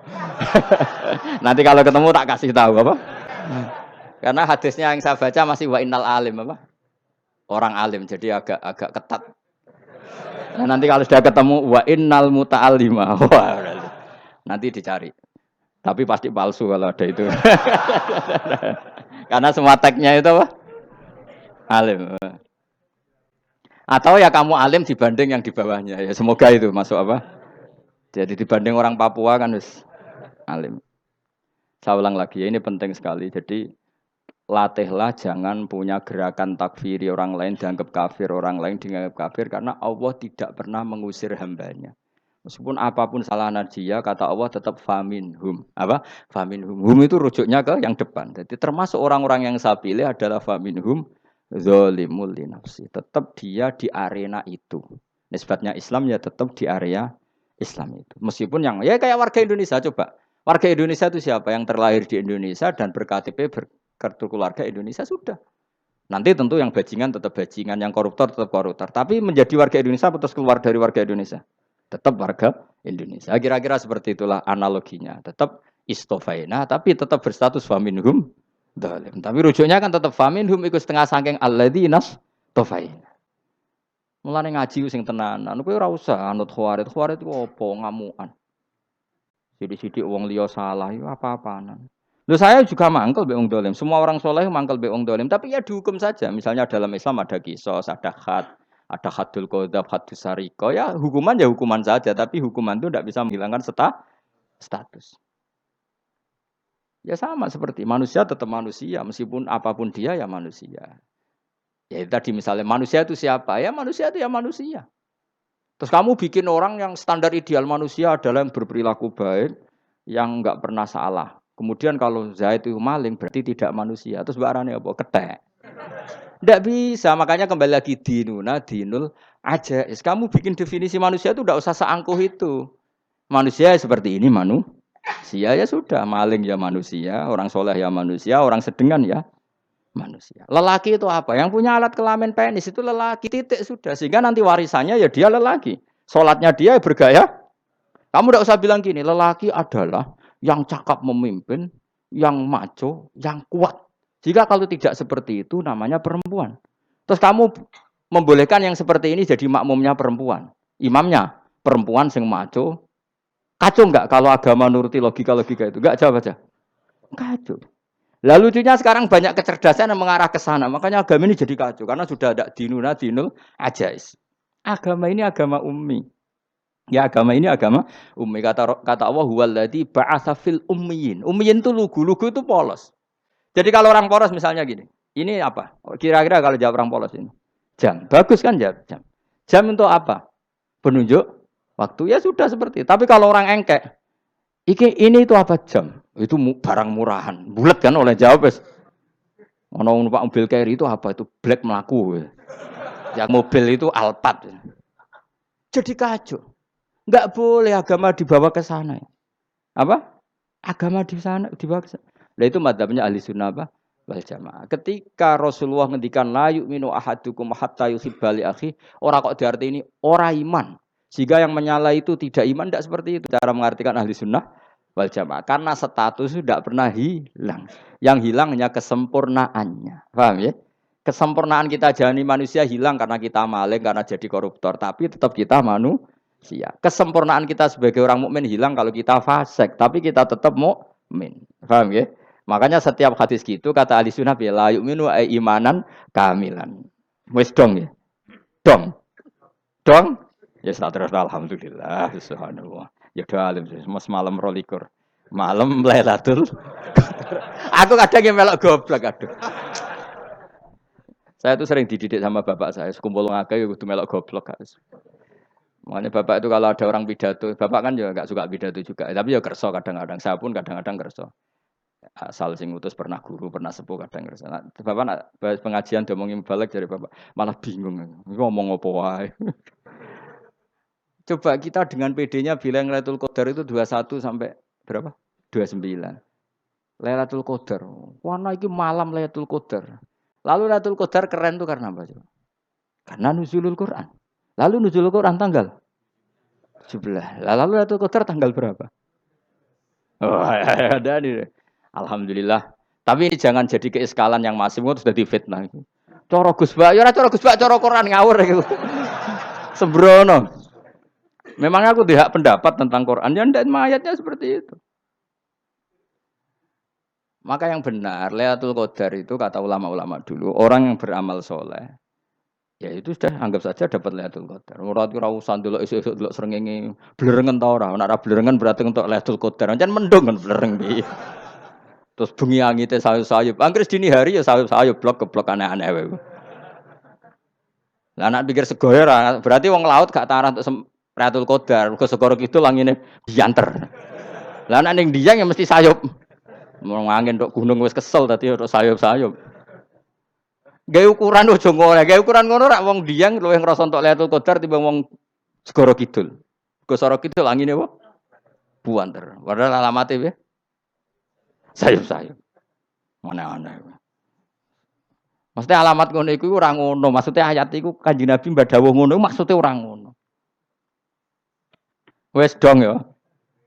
Nanti kalau ketemu tak kasih tahu apa? Karena hadisnya yang saya baca masih wa innal alim apa? Orang alim jadi agak ketat. Nah, nanti kalau sudah ketemu wa innal muta'allima. Wah, nanti dicari. Tapi pasti palsu kalau ada itu. Karena semua tagnya itu apa? Alim. Atau ya kamu alim dibanding yang di bawahnya. Ya semoga itu masuk apa? Jadi dibanding orang Papua kan harus alim. Saya ulang lagi ya, ini penting sekali. Jadi latihlah jangan punya gerakan takfiri orang lain dianggap kafir, orang lain dianggap kafir karena Allah tidak pernah mengusir hambanya. Meskipun apapun salah dia, kata Allah tetap faminhum. Apa? Faminhum. Hum itu rujuknya ke yang depan. Jadi termasuk orang-orang yang saya pilih adalah faminhum zalimul li nafsi. Tetap dia di arena itu. Nisbatnya Islam ya tetap di area Islam itu. Meskipun yang ya kayak warga Indonesia coba. Warga Indonesia itu siapa? Yang terlahir di Indonesia dan berKTP kartu keluarga Indonesia sudah. Nanti tentu yang bajingan tetap bajingan, yang koruptor tetap koruptor. Tapi menjadi warga Indonesia terus keluar dari warga Indonesia. Tetap warga Indonesia. Kira-kira seperti itulah analoginya. Tetap istofaina, tapi tetap berstatus faminhum dalim. Tapi rujuknya kan tetap faminhum ikut setengah sangking alladinas tofaina. Mulane ngaji sing tenanan. Kowe ora usah anut khawarit. Khawarit itu apa? Ngamukan. Sidik-sidik wong liya salah itu apa-apaan. Loh saya juga mangkel be wong dolim. Semua orang soleh mangkel be wong dolim. Tapi ya dihukum saja. Misalnya dalam Islam ada kisos, ada hadul qadzaf, hadus sariko. Ya hukuman saja. Tapi hukuman itu tidak bisa menghilangkan status. Ya sama seperti manusia tetap manusia. Meskipun apapun dia ya manusia. Ya tadi misalnya manusia itu siapa? Ya manusia itu ya manusia. Terus kamu bikin orang yang standar ideal manusia adalah yang berperilaku baik, yang enggak pernah salah. Kemudian kalau Zaid itu maling berarti tidak manusia. Terus barangnya apa? Ketek. Tidak bisa. Makanya kembali lagi dinul aja. Kamu bikin definisi manusia itu tidak usah seangkuh itu. Manusia seperti ini manusia ya sudah, maling ya manusia, orang soleh ya manusia, orang sedengan ya manusia. Lelaki itu apa? Yang punya alat kelamin penis itu lelaki, titik sudah. Sehingga nanti warisannya ya dia lelaki. Sholatnya dia bergaya. Kamu tidak usah bilang gini, lelaki adalah yang cakap memimpin, yang maco, yang kuat. Jika kalau tidak seperti itu namanya perempuan. Terus kamu membolehkan yang seperti ini jadi makmumnya perempuan. Imamnya perempuan sing maco. Kacau enggak kalau agama nuruti logika-logika itu? Enggak, jawab aja. Kacau. Lalu lucunya sekarang banyak kecerdasan yang mengarah ke sana. Makanya agama ini jadi kacau. Karena sudah ada dinul ajais. Agama ini agama ummi. Ya agama ini agama ummi. Kata Allah, huwaladzi ba'atsa fil ummiyin. Ummiyin itu lugu itu polos. Jadi kalau orang polos misalnya gini. Ini apa? Kira-kira kalau jawab orang polos ini. Jam. Bagus kan jam? Jam untuk apa? Penunjuk waktu. Ya sudah seperti itu. Tapi kalau orang engkek. Ini itu apa jam? Itu barang murahan. Bulat kan oleh jawab. Ono numpak mobil carry itu apa? Itu black melaku. Yang mobil itu Alphard. Jadi kacau. Enggak boleh agama dibawa ke sana. Apa? Agama di sana dibawa ke sana. Nah itu madzhabnya ahli sunnah apa? Wal jamaah. Ketika Rasulullah ngendikan la yu'minu ahadukum hatta yuhibba li akhi, ora kok diarti ini ora iman. Sehingga yang menyala itu tidak iman, tidak seperti itu. Cara mengartikan ahli sunnah wal jamaah. Karena status itu tidak pernah hilang. Yang hilang hanya kesempurnaannya. Paham ya? Kesempurnaan kita jalani manusia hilang karena kita maling, karena jadi koruptor. Tapi tetap kita manusia. Kesempurnaan kita sebagai orang mukmin hilang kalau kita fasik. Tapi kita tetap mukmin. Paham ya? Makanya setiap hadis gitu kata ahli sunnah la yu'minu imanan kamilan. Wis dong ya. Dong. Dong. Ya terus alhamdulillah subhanallah. Ya udah alim mas malam rolikur. Malam Lailatul. Aku kadang yang melok goblok aduh. Saya tuh sering dididik sama bapak saya, sekumpul ngake kudu melok goblok guys. Makanya bapak itu kalau ada orang pidato, bapak kan juga enggak suka pidato juga, tapi ya kerso kadang-kadang. Saya pun kadang-kadang kerso. Asal sing utus pernah guru, pernah sepuh kadang kerso. Nah, bapak nak pengajian diomongin balik dari bapak, malah bingung. Ngomong apa wae. Coba kita dengan PD-nya bilang Lailatul Qadar itu 21 sampai berapa? 29. Lailatul Qadar. Warna iki malam Lailatul Qadar. Lalu Lailatul Qadar keren tuh karena apa? Karena nuzulul Quran. Lalu nuzulul Quran tanggal 17. Lalu Lailatul Qadar tanggal berapa? Oh, ada nih. Alhamdulillah. Tapi ini jangan jadi keeskalan yang masif itu sudah difitnah. Coro Gus Bak, ya coro Gus Bak, coro Quran ngawur gitu. Sembrono. Memang aku tidak pendapat tentang Quran, ya dan ayatnya seperti itu. Maka yang benar, Lailatul Qadar itu kata ulama-ulama dulu, orang yang beramal soleh, ya itu sudah anggap saja dapat Lailatul Qadar. Ora usah ndelok esuk-esuk ndelok srengenge blerengen ta ora. Nek ora blerengen berarti untuk Lailatul Qadar. Jan mendung kan blereng piye. Terus bengi angite sayup-sayup. Anggere dini hari ya sayup-sayup blok keblok aneh-aneh wae. Lah nek pikir sego ora, berarti wong laut gak tarah untuk Lailatul Qadar. Mergo segoro kidul langine dianter. Lah nek ning Dieng ya mesti sayup. Mau angin tok gunung wis kesel dadi ora sayup-sayup. Gawe ukuran ojo ngono, gawe ukuran ngono rak wong Dieng luwih ngrasa entuk Lailatul Qadar timbang wong segoro kidul. Go segoro kidul angine apa? Buanter. Padahal alamate piye? Sayup-sayup. Mana-mana. Maksudnya alamat ngono iku ora ngono, maksudnya ayat iku Kanjeng Nabi mbadhawuh ngono maksudnya ora ngono. Wes dong ya.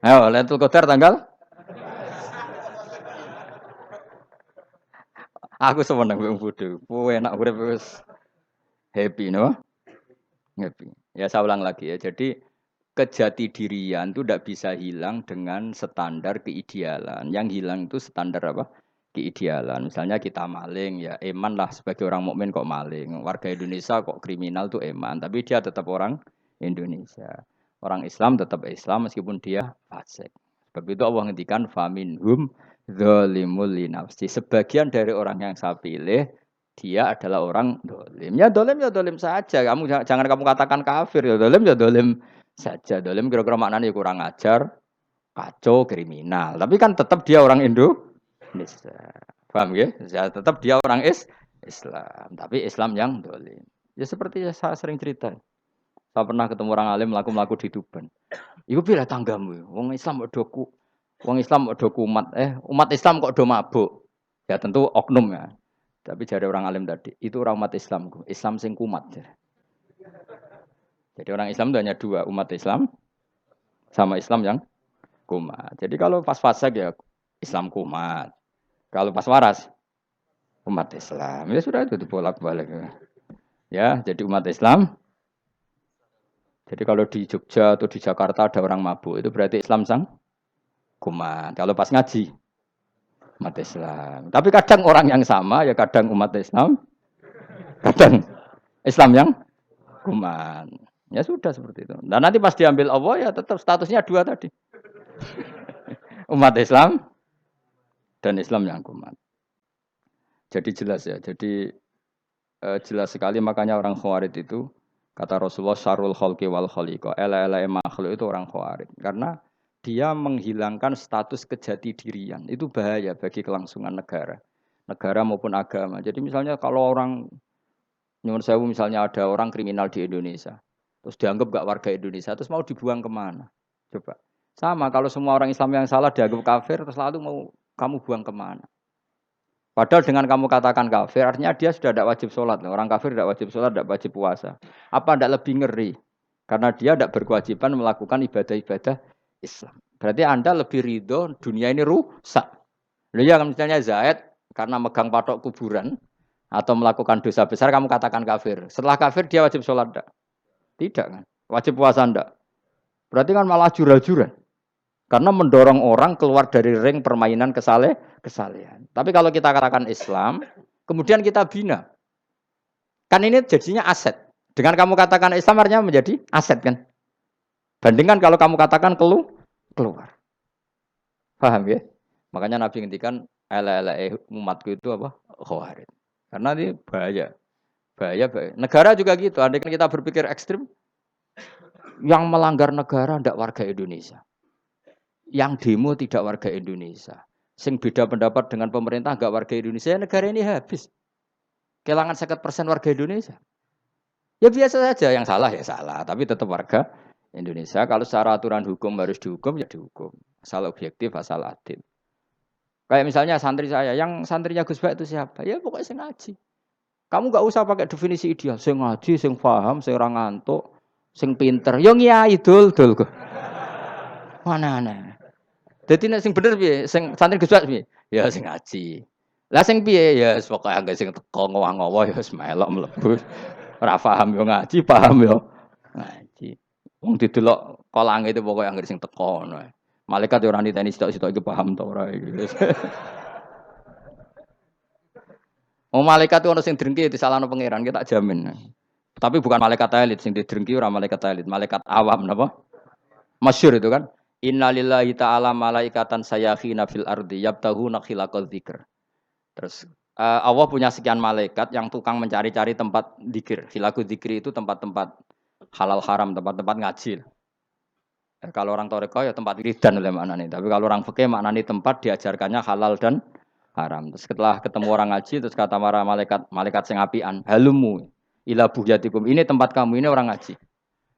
Ayo Lailatul Qadar tanggal. Aku seneng wong bodho. Kowe enak urip wis happy no? Happy. Ya saya ulang lagi ya. Jadi kejati dirian itu tidak bisa hilang dengan standar keidealan. Yang hilang itu standar apa? Keidealan. Misalnya kita maling ya eman lah sebagai orang mukmin kok maling. Warga Indonesia kok kriminal tuh eman, tapi dia tetap orang Indonesia. Orang Islam tetap Islam meskipun dia fasik. Sebab itu Allah ngendikan faminhum zalimul linafsi. Sebagian dari orang yang saya pilih dia adalah orang dolim. Ya dolim saja. Kamu jangan kamu katakan kafir ya dolim saja. Dolim kira-kira maknanya kurang ajar, kacau, kriminal. Tapi kan tetap dia orang Indonesia. Paham ya? Ya tetap dia orang Islam. Tapi Islam yang dolim. Ya seperti saya sering cerita. Saya pernah ketemu orang alim melaku-melaku di Tuban. Iku pilih tanggamu. Wong Islam kok doku. Wong Islam kok do kumat. Umat Islam kok do mabuk. Ya tentu oknum ya. Tapi jadi orang alim tadi, itu orang umat Islam. Islam sing kumat. Jadi orang Islam itu hanya dua, umat Islam sama Islam yang kumat. Jadi kalau pas fase ya Islam kumat. Kalau pas waras umat Islam. Ya sudah itu bolak-balik. Ya, jadi umat Islam. Jadi kalau di Jogja atau di Jakarta ada orang mabuk, itu berarti Islam sang kumat. Kalau pas ngaji umat Islam. Tapi kadang orang yang sama ya kadang umat Islam, kadang Islam yang kumat. Ya sudah seperti itu. Dan nanti pas diambil Allah ya tetap statusnya dua tadi. Umat Islam dan Islam yang kumat. Jadi jelas ya. Jadi jelas sekali makanya orang Khawarij itu kata Rasulullah syarrul khalqi wal khaliqa. Ela makhluk itu orang Khawarij. Karena dia menghilangkan status kejati dirian. Itu bahaya bagi kelangsungan negara. Negara maupun agama. Jadi misalnya kalau orang nyuwun sewu misalnya ada orang kriminal di Indonesia. Terus dianggap gak warga Indonesia, terus mau dibuang kemana? Coba. Sama, kalau semua orang Islam yang salah dianggap kafir, terus lalu mau kamu buang kemana? Padahal dengan kamu katakan kafir, artinya dia sudah tidak wajib sholat. Orang kafir tidak wajib sholat, tidak wajib puasa. Apa tidak lebih ngeri? Karena dia tidak berkewajiban melakukan ibadah-ibadah Islam. Berarti Anda lebih ridho dunia ini rusak. Lalu ya misalnya Zaid, karena megang patok kuburan, atau melakukan dosa besar, kamu katakan kafir. Setelah kafir, dia wajib sholat tidak? Tidak kan? Wajib puasa enggak? Berarti kan malah jurah-jurah. Karena mendorong orang keluar dari ring permainan kesalehan. Tapi kalau kita katakan Islam, kemudian kita bina. Kan ini jadinya aset. Dengan kamu katakan Islam artinya menjadi aset kan? Bandingkan kalau kamu katakan keluar. Paham ya? Makanya Nabi ngendikan umatku itu apa? Khawarij. Karena ini bahaya. Bahaya. Negara juga gitu. Andai kan kita berpikir ekstrim, yang melanggar negara tidak warga Indonesia. Yang demo tidak warga Indonesia. Sing beda pendapat dengan pemerintah enggak warga Indonesia, negara ini habis. Kehilangan 50% warga Indonesia. Ya biasa saja, yang salah ya salah, tapi tetap warga Indonesia. Kalau secara aturan hukum harus dihukum, ya dihukum. Asal objektif, asal adil. Kayak misalnya santri saya, yang santrinya Gus Bak itu siapa? Ya pokoknya sing ngaji. Kamu enggak usah pakai definisi ideal, sing ngaji, sing paham, sing ora ngantuk, sing pinter. Yo ngiyai dul kok. Mana. Dadi nek sing bener piye? Sing santri Gus Bak piye? Ya sing ngaji. Lah sing piye? Ya pokoke anggere sing teko ngowah-ngowah ya wis melok mlebu. Ora paham yo ngaji, paham yo ngaji. Wong didelok kolange itu pokoke anggere sing teko ngono. Malaikat yo ora niteni sitok-sitok iki paham ta ora iki. Malaikat itu ono sing drengki disalahno pangeran, kita jamin. Tapi bukan malaikat elit sing didrengki ora malaikat elit, malaikat awam napa? Masyhur itu kan. Innalillahi ta'ala malaikatan sayakhina fil ardi yabtaghuna khilaqal dzikr. Terus Allah punya sekian malaikat yang tukang mencari-cari tempat dzikir. Khilaqul dzikri itu tempat-tempat halal haram, tempat-tempat ngaji. Kalau orang toreko ya tempat wiridan oleh maknanya. Tapi kalau orang fikih maknanya tempat diajarkannya halal dan haram. Terus setelah ketemu orang ngaji, terus kata para malaikat sing apian, halumu ila buhyatikum. Ini tempat kamu, ini orang ngaji.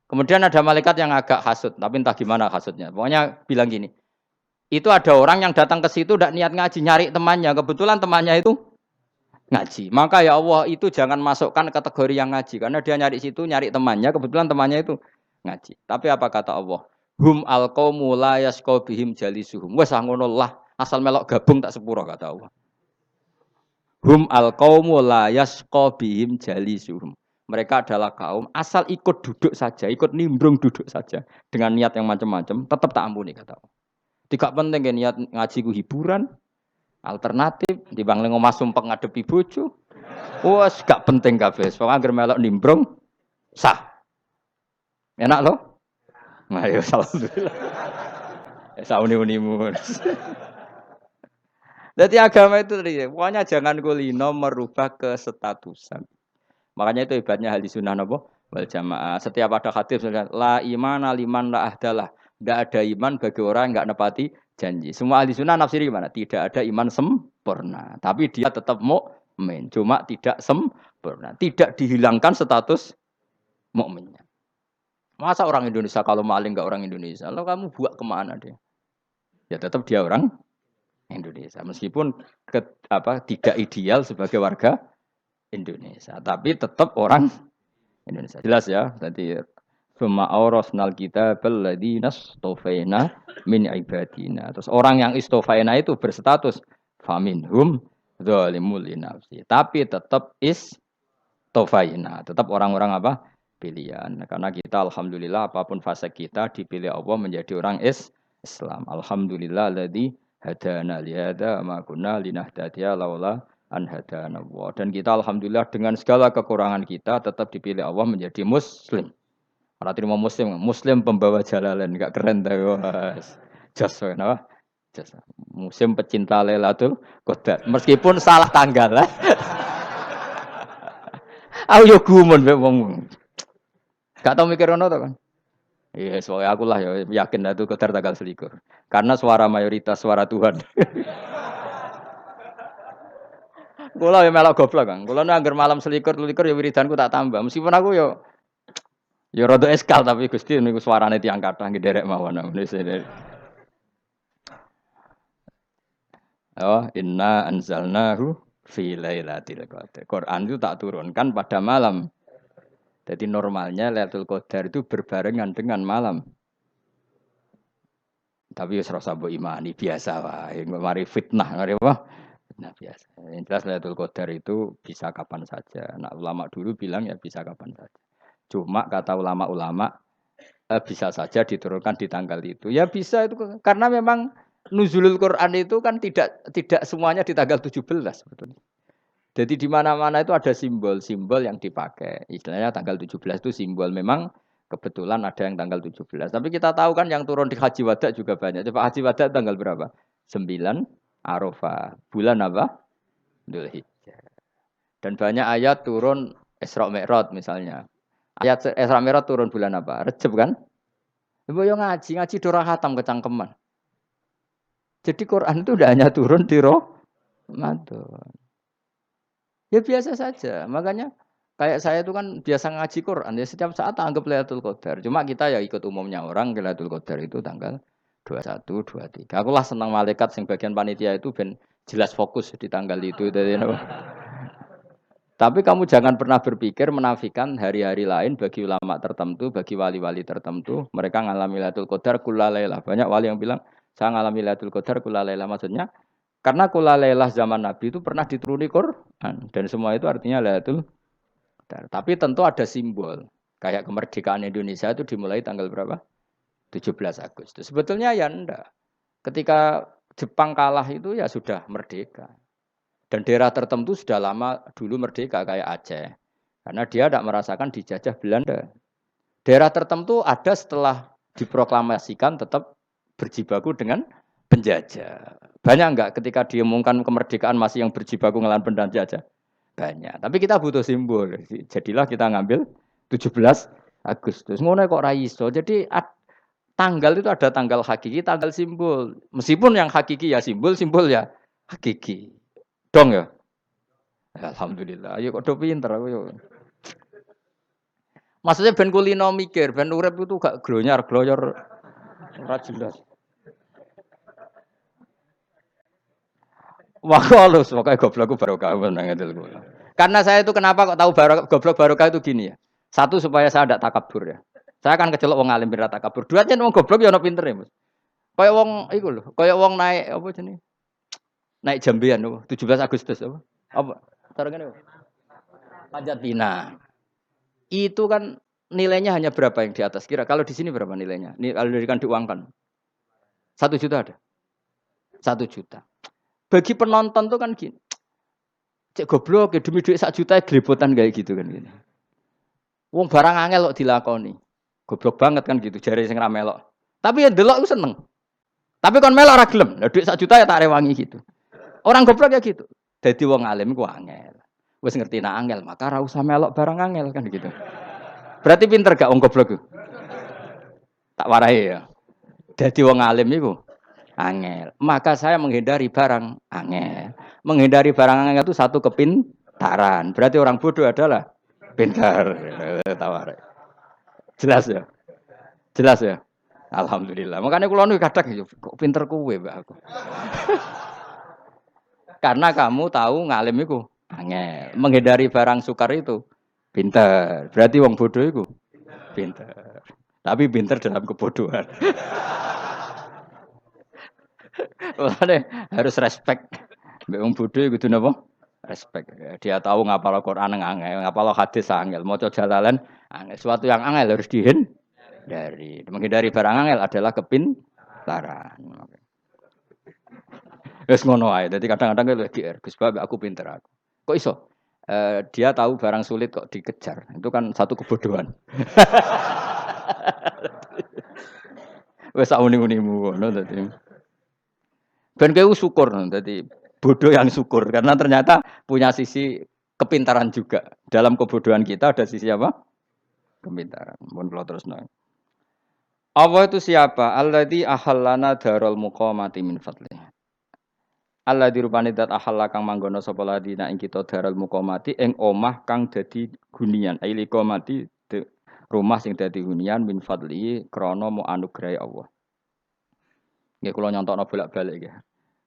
Kemudian ada malaikat yang agak hasut, tapi entah gimana hasutnya. Pokoknya bilang gini, itu ada orang yang datang ke situ tidak niat ngaji, nyari temannya. Kebetulan temannya itu ngaji. Maka ya Allah itu jangan masukkan kategori yang ngaji, karena dia nyari situ, nyari temannya. Kebetulan temannya itu ngaji. Tapi apa kata Allah? Hum alqaumu la yasqa bihim jalisuhum. Wes ngono lah, asal melok gabung tak sepuro kata Allah. Hum alqaumu la yasqa bihim jalisuhum. Mereka adalah kaum asal ikut duduk saja, ikut nimbrung duduk saja dengan niat yang macam-macam, tetap tak ampuni kata Allah. Tidak penting kan niat ngaji ku hiburan, alternatif, dibanding ngomong sumpah ngadepi bojo. Wes gak penting kabeh. Pokoke anggere melok nimbrung sah. Enak loh? Nah, ya alhamdulillah. Sauni-unimu. Jadi agama itu tadi, pokoknya jangan kulino merubah kestatusan. Makanya itu hebatnya ahli sunnah napa wal jamaah. Setiap ada hadis la imana liman la ahdalah. Tidak ada iman bagi orang yang enggak nepati janji. Semua ahli sunnah nafsiri gimana? Tidak ada iman sempurna, tapi dia tetap mukmin, cuma tidak sempurna. Tidak dihilangkan status mukminnya. Masa orang Indonesia kalau maling nggak orang Indonesia? Lalu kamu buat kemana dia? Ya tetap dia orang Indonesia. Meskipun tidak ideal sebagai warga Indonesia, tapi tetap orang Indonesia. Jelas ya. Tadi Summa aurasnal kitabal ladzina stofaina min ibadina. Terus orang yang istofaina itu berstatus faminhum zalimul linafsi. Tapi tetap istofaina, tetap orang-orang apa? Pilihan. Karena kita alhamdulillah apapun fase kita dipilih Allah menjadi orang Islam. Alhamdulillah alladzi hadana lihada ma kunna linahtadiya laula an hadana Allah. Dan kita alhamdulillah dengan segala kekurangan kita tetap dipilih Allah menjadi muslim. Ora terima muslim, muslim pembawa jalalan, enggak keren ta was. Jos kenapa? Jos. Muslim pecinta Lailatul Qadar. Meskipun salah tanggal lah. Aku yo gumun mbek wong. Gak tau mikir ngono to kan. Iya, soalnya aku lah ya yakin Lailatul Qadar tanggal 21. Karena suara mayoritas suara Tuhan. Kula ya melok goblok kan. Kula nek anggar malam 21 ya wiridanku tak tambah. Meskipun aku yo ya rada eskal tapi Gusti niku suarane tiyang kathah nggih derek mawon. Oh, inna anzalnahu fi lailatul qadar. Quran itu tak turunkan pada malam. Jadi normalnya Lailatul Qadar itu berbarengan dengan malam. Tapi wis rasa mbok imani biasa wae. Mari fitnah, mari apa? Fitnah biasa. Yang jelas Lailatul Qadar itu bisa kapan saja. Nah, ulama dulu bilang ya bisa kapan saja. Cuma kata ulama-ulama bisa saja diturunkan di tanggal itu. Ya bisa itu karena memang nuzulul Quran itu kan tidak semuanya di tanggal 17 sebetulnya. Jadi di mana-mana itu ada simbol-simbol yang dipakai. Istilahnya tanggal 17 itu simbol memang kebetulan ada yang tanggal 17. Tapi kita tahu kan yang turun di Haji Wada juga banyak. Coba Haji Wada tanggal berapa? 9 Arafah. Bulan apa? Dzulhijjah. Dan banyak ayat turun Isra Mi'raj misalnya. Ayat Isra Mi'raj turun bulan apa? Rejab kan? Ibu yang ngaji dora khatam kecangkeman. Jadi Quran itu tidak hanya turun di Ramadan. Ya biasa saja. Makanya kayak saya itu kan biasa ngaji Quran. Ya setiap saat anggap Lailatul Qadar. Cuma kita ya ikut umumnya orang Lailatul Qadar itu tanggal 21, 23. Aku lah senang malaikat yang bagian panitia itu ben jelas fokus di tanggal itu. Tapi kamu jangan pernah berpikir menafikan hari-hari lain bagi ulama tertentu, bagi wali-wali tertentu. Mereka ngalami Lailatul Qadar kulalailah. Banyak wali yang bilang, saya ngalami Lailatul Qadar kulalailah. Maksudnya, karena kulalailah zaman Nabi itu pernah dituruni Quran. Dan semua itu artinya Lailatul Qadar. Tapi tentu ada simbol. Kayak kemerdekaan Indonesia itu dimulai tanggal berapa? 17 Agustus. Sebetulnya ya enggak. Ketika Jepang kalah itu ya sudah merdeka. Dan daerah tertentu sudah lama dulu merdeka kayak Aceh. Karena dia tidak merasakan dijajah Belanda. Daerah tertentu ada setelah diproklamasikan tetap berjibaku dengan penjajah. Banyak enggak ketika diumumkan kemerdekaan masih yang berjibaku ngelawan penjajah? Banyak. Tapi kita butuh simbol. Jadilah kita ngambil 17 Agustus. Ngono kok ra iso. Jadi tanggal itu ada tanggal hakiki, tanggal simbol. Meskipun yang hakiki ya simbol, simbol ya hakiki. Dong ya? Alhamdulillah. Ayo kok do pinter aku yo. Maksudnya ben kulino mikir, ben urip itu gak glonyar-glonyor ora jelas. Wah, halus pokoke goblokku barokah nang ngedel kula. Karena saya itu kenapa kok tahu goblok barokah itu gini ya. Satu supaya saya tidak takabur ya. Saya akan kecelok wong alim berat takabur. Dua jen wong goblok ya ono pinter ya, Mas. Kaya wong iku lho, kaya wong naik apa jenenge? Naik jambean apa? 17 Agustus apa? Apa? Tarengane apa? Panjat Pinang. Itu kan nilainya hanya berapa yang di atas? Kira kalau di sini berapa nilainya? Kalau diberikan diuangkan. 1 juta ada? 1 juta. Bagi penonton tuh kan gini. Cek goblok ya demi duit 1 juta gelipotan kayak gitu kan gitu. Wong barang angel kok dilakoni. Goblok banget kan gitu jare sing ra melok. Tapi ya delok aku seneng. Tapi kon melok ora gelem. Lah duit 1 juta ya tak rewangi gitu. Orang goblok ya gitu. Dadi wong alim ku angel. Wis ngerti nak angel, maka ora usah melok barang angel kan gitu. Berarti pinter gak wong goblok ku? Tak warai ya. Dadi wong alim iku angel. Maka saya menghindari barang angel. Menghindari barang angel itu satu kepintaran. Berarti orang bodoh adalah pintar. Tawar. Jelas ya? Jelas ya? Alhamdulillah. Makanya kula nu kadang yo kok pinter kuwe, Mbak aku. Karena kamu tahu ngalim iku angel. Menghindari barang sukar itu pinter. Berarti wong bodoh iku pinter. Tapi pinter dalam kebodohan. Makanya harus respect. Mbak wong bodoh kudu napa? Respect. Dia tahu ngapal Quran angel, ngapal hadis angel, maca jalalan angel. Suatu yang angel harus dihindari. Menghindari barang angel adalah kepintaran. Wes ngono ae. Dadi kadang-kadang lek GR, Gus Bab aku pinter aku. Kok iso? Dia tahu barang sulit kok dikejar. Itu kan satu kebodohan. Wes sak uni-unimu ngono dadi. Ben kowe syukur dadi bodoh yang syukur karena ternyata punya sisi kepintaran juga. Dalam kebodohan kita ada sisi apa? Kepintaran. Mun kula terusno. Allah itu siapa? Alladzi ahallana darul muqamati min fadlih. Allah dirupani dat ahalla kang manggono sapa ladina ing kita darul muqamati ing omah kang dadi hunian. Ai liqamati rumah sing dadi hunian min fadli krana mu anugrahe Allah. Nggih kula nyontokno bolak-balik ya.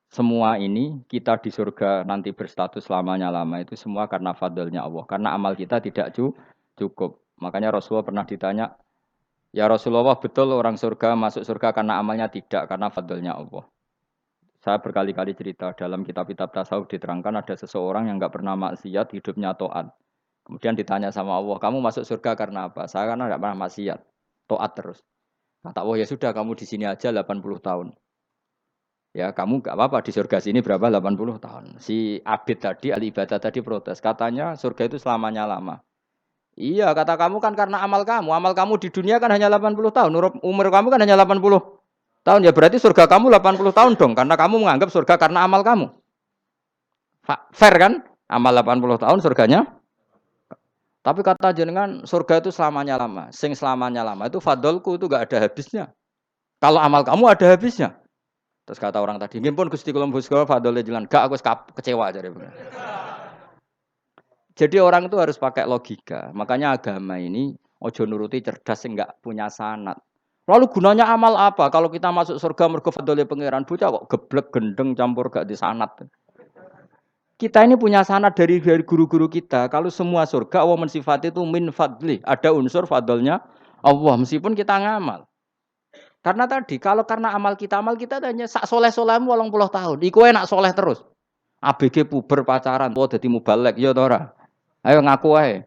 Semua ini kita di surga nanti berstatus lamanya-lama itu semua karena fadlnya Allah. Karena amal kita tidak cukup. Makanya Rasulullah pernah ditanya, "Ya Rasulullah, betul orang surga masuk surga karena amalnya tidak karena fadlnya Allah?" Saya berkali-kali cerita dalam kitab-kitab tasawuf diterangkan ada seseorang yang enggak pernah maksiat, hidupnya taat. Kemudian ditanya sama Allah, "Kamu masuk surga karena apa?" "Saya karena enggak pernah maksiat, taat terus." Kata Allah, "Ya sudah kamu di sini aja 80 tahun." Ya kamu gak apa-apa di surga sini berapa 80 tahun. Si Abid tadi, ahli ibadah tadi protes. Katanya surga itu selamanya lama. Iya kata kamu kan karena amal kamu. Amal kamu di dunia kan hanya 80 tahun. Umur kamu kan hanya 80 tahun. Ya berarti surga kamu 80 tahun dong. Karena kamu menganggap surga karena amal kamu. Fair kan? Amal 80 tahun surganya. Tapi kata jenengan surga itu selamanya lama. Sing selamanya lama itu fadolku itu gak ada habisnya. Kalau amal kamu ada habisnya. Terus kata orang tadi, "Nggih pun Gusti kula mbusga fadhole jalan." Gak aku kecewa jare. Jadi orang itu harus pakai logika. Makanya agama ini ojo nuruti cerdas sing enggak punya sanad. Lalu gunanya amal apa? Kalau kita masuk surga mergo fadhole pangeran bocah kok geblek gendeng campur gak di sanad. Kita ini punya sanad dari guru-guru kita. Kalau semua surga Allah mensifati itu min fadli, ada unsur fadlnya Allah meskipun kita ngamal. Karena tadi, kalau karena amal kita hanya sak soleh-solehmu 80 tahun. Iku enak soleh terus. ABG puber pacaran, tua dadi mubalek, ya ta ora? Ayo ngaku ae.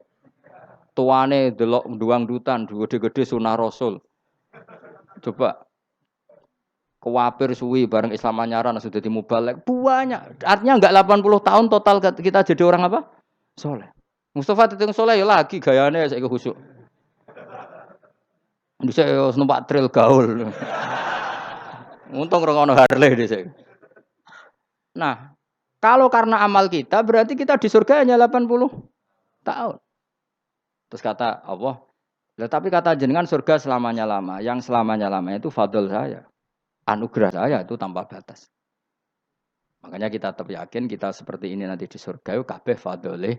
Tuane delok duang dutan, gede-gede sunah Rasul. Coba kuwapir suwi bareng Islam anyaran sudah dadi mubalek. Banyak. Artinya enggak 80 tahun total kita jadi orang apa? Soleh. Mustafa ditung soleh ya lagi gayane saiki khusyuk. Bisa numpak trail gaul. Untung ngono Harley dhisik. Nah, kalau karena amal kita berarti kita di surga hanya 80 tahun. Terus kata Allah, tapi kata jenengan surga selamanya lama. Yang selamanya lama itu fadl saya. Anugerah saya itu tanpa batas. Makanya kita tetap yakin kita seperti ini nanti di surga itu kabeh fadlih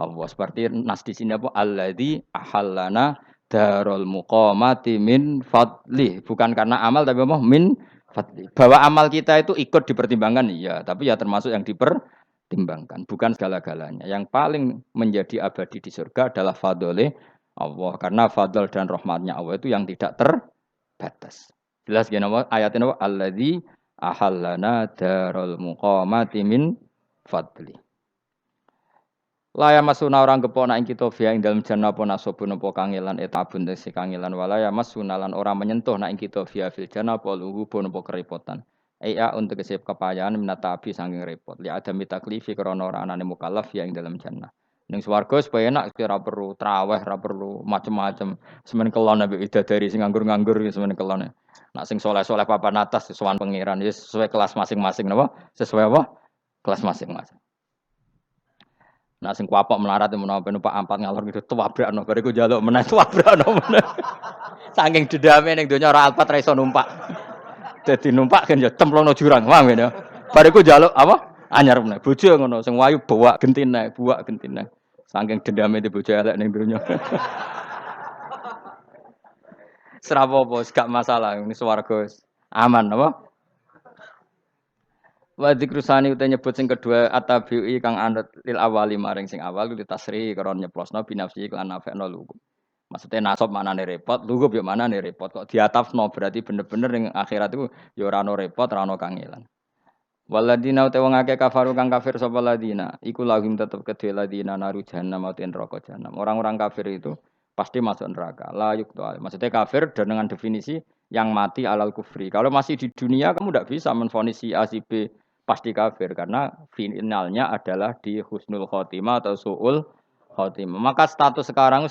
Allah. Seperti nas di sini apa? Alladzi ahallana darul muqamati min fadli. Bukan karena amal tapi apa? Min fadli. Bahwa amal kita itu ikut dipertimbangkan iya, tapi ya termasuk yang dipertimbangkan, bukan segala-galanya. Yang paling menjadi abadi di surga adalah fadlih Allah. Karena fadl dan rahmatnya Allah itu yang tidak terbatas. Jelas gini apa? Ayatnya apa? Alladzi ahallana darul muqamati min fadli. Laya masuna orang gepona ing kita via ing dalem jannah apa nasabun apa kangelan etabun tesi kangelan walaya masuna lan orang menyentuh nak ing kita via fil jannah apa lugu pun apa kerepotan. Iya untuk kesep kepayahan minata api saking repot. Li ada mitaklifi krana ora anane mukallaf via ing dalem jannah. Ning swarga supaya enak ora perlu traweh, ora perlu macem-macem. Semen kelon ambek widadari sing nganggur-nganggur semen kelone. Nak sing soleh-soleh papan atas sowan pangeran sesuai kelas masing-masing napa? Sesuai apa? Kelas masing-masing. Nah sing kuapok melarat menawa numpak ampat ngalor gitu tuwabrakno bariku njaluk meneh tuwabrakno meneh. Saking dendame ning donya ora alpat ra iso numpak. Dadi numpak kan ya templongno jurang, paham ya. Bariku njaluk apa? Anyar meneh. Bojo ngono sing wayu buak gentine. Saking dendame di bojo elek ning donya. Serapopo, gak masalah ini swarga aman apa? Wa dzikrusani uta nyebut sing kedua atabiui kang anut lil awali maring sing awal li tasri karo nyeplosno binafsi lan nafekno lugu. Maksudnya nasab manane repot, lugu yo manane repot kok diatafno berarti bener-bener ning akhirat itu yo ora ono repot, ora ono kangelan. Waladina uta wong akeh kafaru kang kafir sapa ladina, iku lahum tetep kedhe ladina naru jahannam atau neraka jahanam. Orang-orang kafir itu pasti masuk neraka. La yuktu. Maksudnya kafir dengan definisi yang mati alal kufri. Kalau masih di dunia kamu tidak bisa menvonis si A si B pasti kafir karena finalnya adalah di husnul khotimah atau suul khotimah. Maka status sekarang.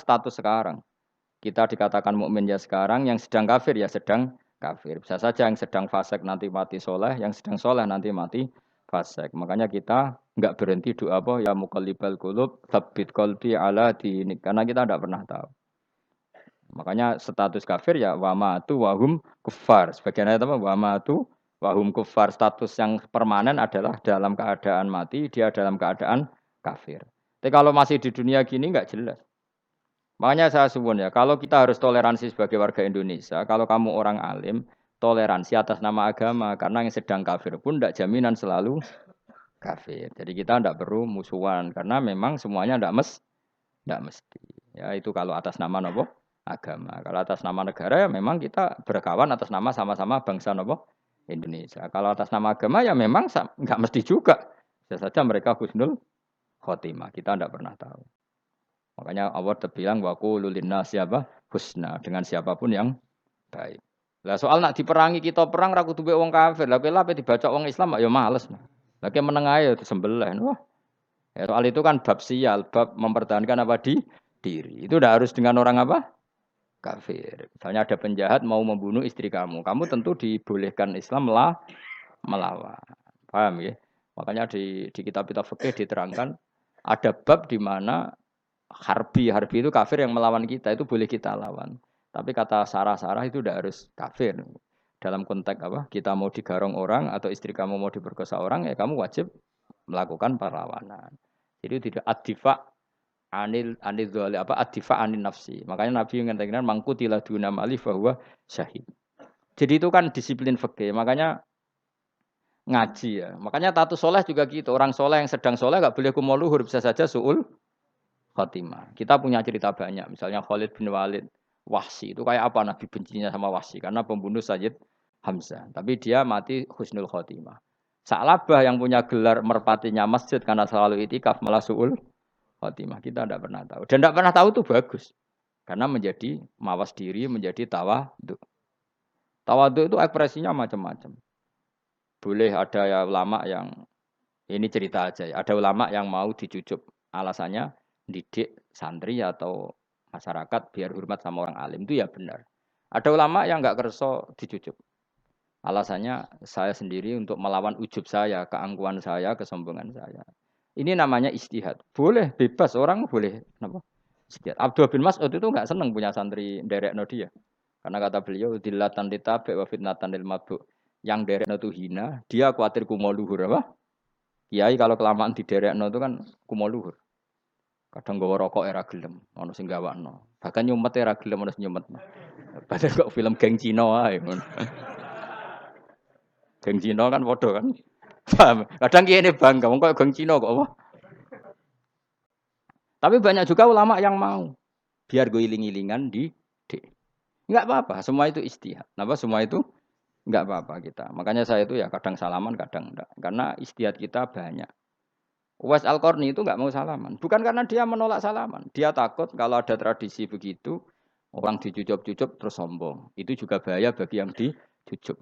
Kita dikatakan mukmin ya sekarang, yang sedang kafir ya sedang kafir. Bisa saja yang sedang fasik nanti mati soleh, yang sedang soleh nanti mati fasik. Makanya kita nggak berhenti doa apa ya muqallibal qulub tsabbit qalbi ala dinik karena kita tidak pernah tahu. Makanya status kafir ya wamatu wahum kufar. Sebagian ayat apa wamatu wahum kufar, status yang permanen adalah dalam keadaan mati, dia dalam keadaan kafir. Tapi kalau masih di dunia gini nggak jelas. Makanya saya suwun ya, kalau kita harus toleransi sebagai warga Indonesia, kalau kamu orang alim, toleransi atas nama agama, karena yang sedang kafir pun tidak jaminan selalu kafir. Jadi kita tidak perlu musuhan, karena memang semuanya tidak mesti. Ya itu kalau atas nama nopo agama. Kalau atas nama negara ya memang kita berkawan atas nama sama-sama bangsa nopo Indonesia. Kalau atas nama agama ya memang nggak mesti juga. Bisa saja mereka husnul khotimah. Kita tidak pernah tahu. Makanya Allah terbilang waku lulina siapa husna dengan siapapun yang baik. Lah soal nak diperangi kita perang ra kudu wong kafir. Lah pe dibaca wong Islam ya males. Lagi meneng ae disembelih. Wah. Ya, soal itu kan bab sial, bab mempertahankan apa di diri. Itu udah harus dengan orang apa? Kafir. Misalnya ada penjahat mau membunuh istri kamu. Kamu tentu dibolehkan Islam melawan. Paham ya? Makanya di kitab-kitab fikih diterangkan ada bab di mana harbi itu kafir yang melawan kita itu boleh kita lawan. Tapi kata sarah itu udah harus kafir. Dalam konteks apa? Kita mau digarong orang atau istri kamu mau diperkosa orang ya kamu wajib melakukan perlawanan. Jadi tidak adifa anil dzali apa adifa anil nafsi. Makanya Nabi mengatakan mangkutila duna mali bahwa syahid. Jadi itu kan disiplin fikih. Makanya ngaji ya. Makanya tatu soleh juga gitu. Orang soleh yang sedang soleh nggak boleh kumoluhur bisa saja suul khotimah. Kita punya cerita banyak, misalnya Khalid bin Walid, Wahsi itu kayak apa Nabi bencinya sama Wahsi karena pembunuh Sayyid Hamzah. Tapi dia mati husnul khotimah. Sa'labah yang punya gelar merpatinya masjid karena selalu itikaf malah suul khotimah. Kita tidak pernah tahu. Dan tidak pernah tahu itu bagus. Karena menjadi mawas diri, menjadi tawadhu. Tawadhu itu ekspresinya macam-macam. Boleh ada ya ulama yang ini cerita aja ya. Ada ulama yang mau dicucup. Alasannya didik santri atau masyarakat biar hormat sama orang alim itu ya benar. Ada ulama yang nggak kerso dicucup. Alasannya saya sendiri untuk melawan ujub saya, keangkuhan saya, kesombongan saya. Ini namanya istihad. Boleh bebas orang boleh kenapa? Istihad. Abdul bin Mas'ud itu nggak senang punya santri derekno dia. Karena kata beliau dilatan ditabe wa fitnatan lil mabuk. Yang derekno itu hina, dia khawatir kumo luhur apa? Kiai kalau kelamaan di derekno itu kan kumo luhur. Kadang gawa rokok era gelem, ono sing gawakno. Bahkan nyumet era gelem ono sing nyumet. Padahal kok film geng Cina wae ngono. Geng Cina kan padha kan. Paham? Kadang kene bangga wong kok geng Cina kok apa? Tapi banyak juga ulama yang mau biar gue iling-ilingan di enggak apa-apa, semua itu istihad. Napa semua itu enggak apa-apa kita. Makanya saya itu ya kadang salaman, kadang enggak. Karena istihad kita banyak. Uwais Al-Qarni itu nggak mau salaman. Bukan karena dia menolak salaman. Dia takut kalau ada tradisi begitu, orang dicucup-cucup terus sombong. Itu juga bahaya bagi yang dicucup.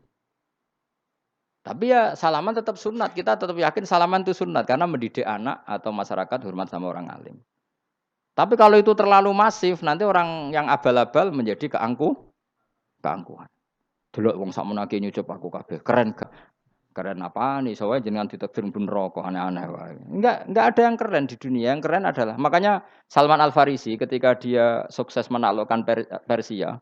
Tapi ya salaman tetap sunat. Kita tetap yakin salaman itu sunat. Karena mendidik anak atau masyarakat hormat sama orang alim. Tapi kalau itu terlalu masif, nanti orang yang abal-abal menjadi keangkuhan. Delok wong sakmenake nyucup aku kabeh. Keren gak? Keren apa nih? Soalnya jangan ditekfir pun rokok aneh-aneh. Enggak ada yang keren di dunia. Yang keren adalah makanya Salman Al Farisi ketika dia sukses menaklukkan Persia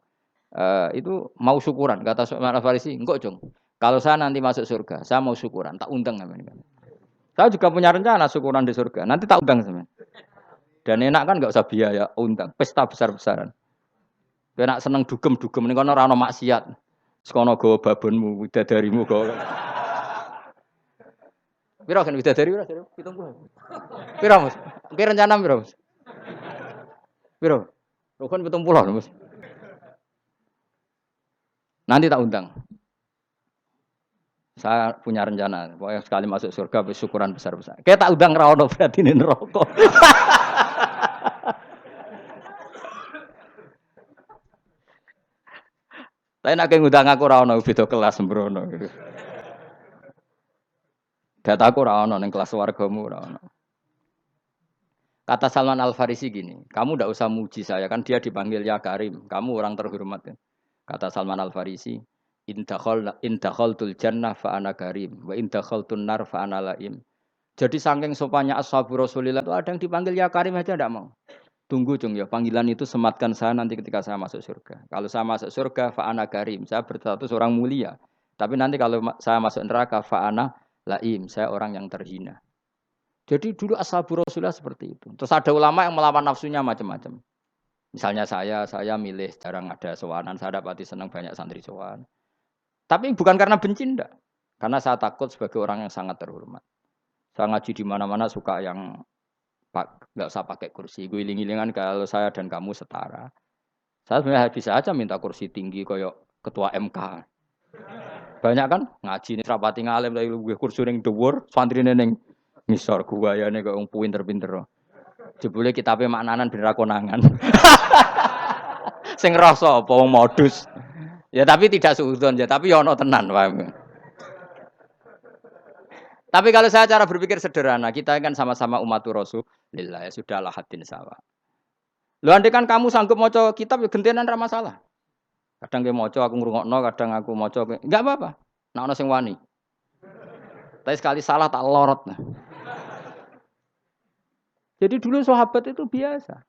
itu mau syukuran. Kata Salman Al Farisi, enggak jong. Kalau saya nanti masuk surga, saya mau syukuran. Tak undang namanya. Saya juga punya rencana syukuran di surga. Nanti tak undang sama. Dan enak kan enggak usah biaya undang. Pesta besar-besaran. Kowe nak seneng dugem-dugem ning kono ora ono maksiat. Sekono gawa babonmu, widadarimu gawa. Piro kan widadari piro? 70. Piro, Mas? Ki rencana piro, Mas? Piro? Rukun 70, Mas. Nanti tak undang. Saya punya rencana, pokoknya sekali masuk surga syukuran besar-besar. Kayak tak undang ra ono berarti ning neraka. Tapi nek ngundang aku ra ono beda kelas sembrono. Dataku ra ono ning kelas wargamu ra ono. Kata Salman Al-Farisi gini, kamu ndak usah muji saya kan dia dipanggil ya Karim, kamu orang terhormat kan. Kata Salman Al-Farisi, indakhaltul jannah fa ana karim wa indakhaltun nar fa ana laim. Jadi saking sopannya ashabu Rasulillah itu ada yang dipanggil ya Karim aja ndak mau. Tunggu cung ya, panggilan itu sematkan saya nanti ketika saya masuk surga. Kalau saya masuk surga fa ana karim, saya berstatus orang mulia. Tapi nanti kalau saya masuk neraka fa ana laim, saya orang yang terhina. Jadi dulu ashabu Rasulullah seperti itu. Terus ada ulama yang melawan nafsunya macam-macam. Misalnya saya milih jarang ada sowanan, saya dapati senang banyak santri sowan. Tapi bukan karena benci enggak. Karena saya takut sebagai orang yang sangat terhormat. Saya ngaji di mana-mana suka yang enggak usah pakai kursi. Guling-gilingan kalau saya dan kamu setara. Saya sebenarnya bisa aja minta kursi tinggi koyok ketua MK. Banyak kan ngaji ini rapati ngalim tapi gue kursi ning dhuwur, santrine ning ngisor guayane kok wong pinter-pinter. Jebule kitabe maknanan ben ra konangan. Sing ngrasa apa wong modus. Ya tapi tidak suudzon ya, tapi ya ono tenan, paham. Tapi kalau saya cara berpikir sederhana, kita kan sama-sama umatur Rasulillah ya sudahlah hadin sawa. Lho andai kan kamu sanggup maca kitab ya gentenan ra masalah. Kadang ge maca aku ngrungokno, kadang aku maca enggak apa-apa. Nek ana sing wani. Tapi sekali salah tak lorot. Nah. Jadi dulu sahabat itu biasa.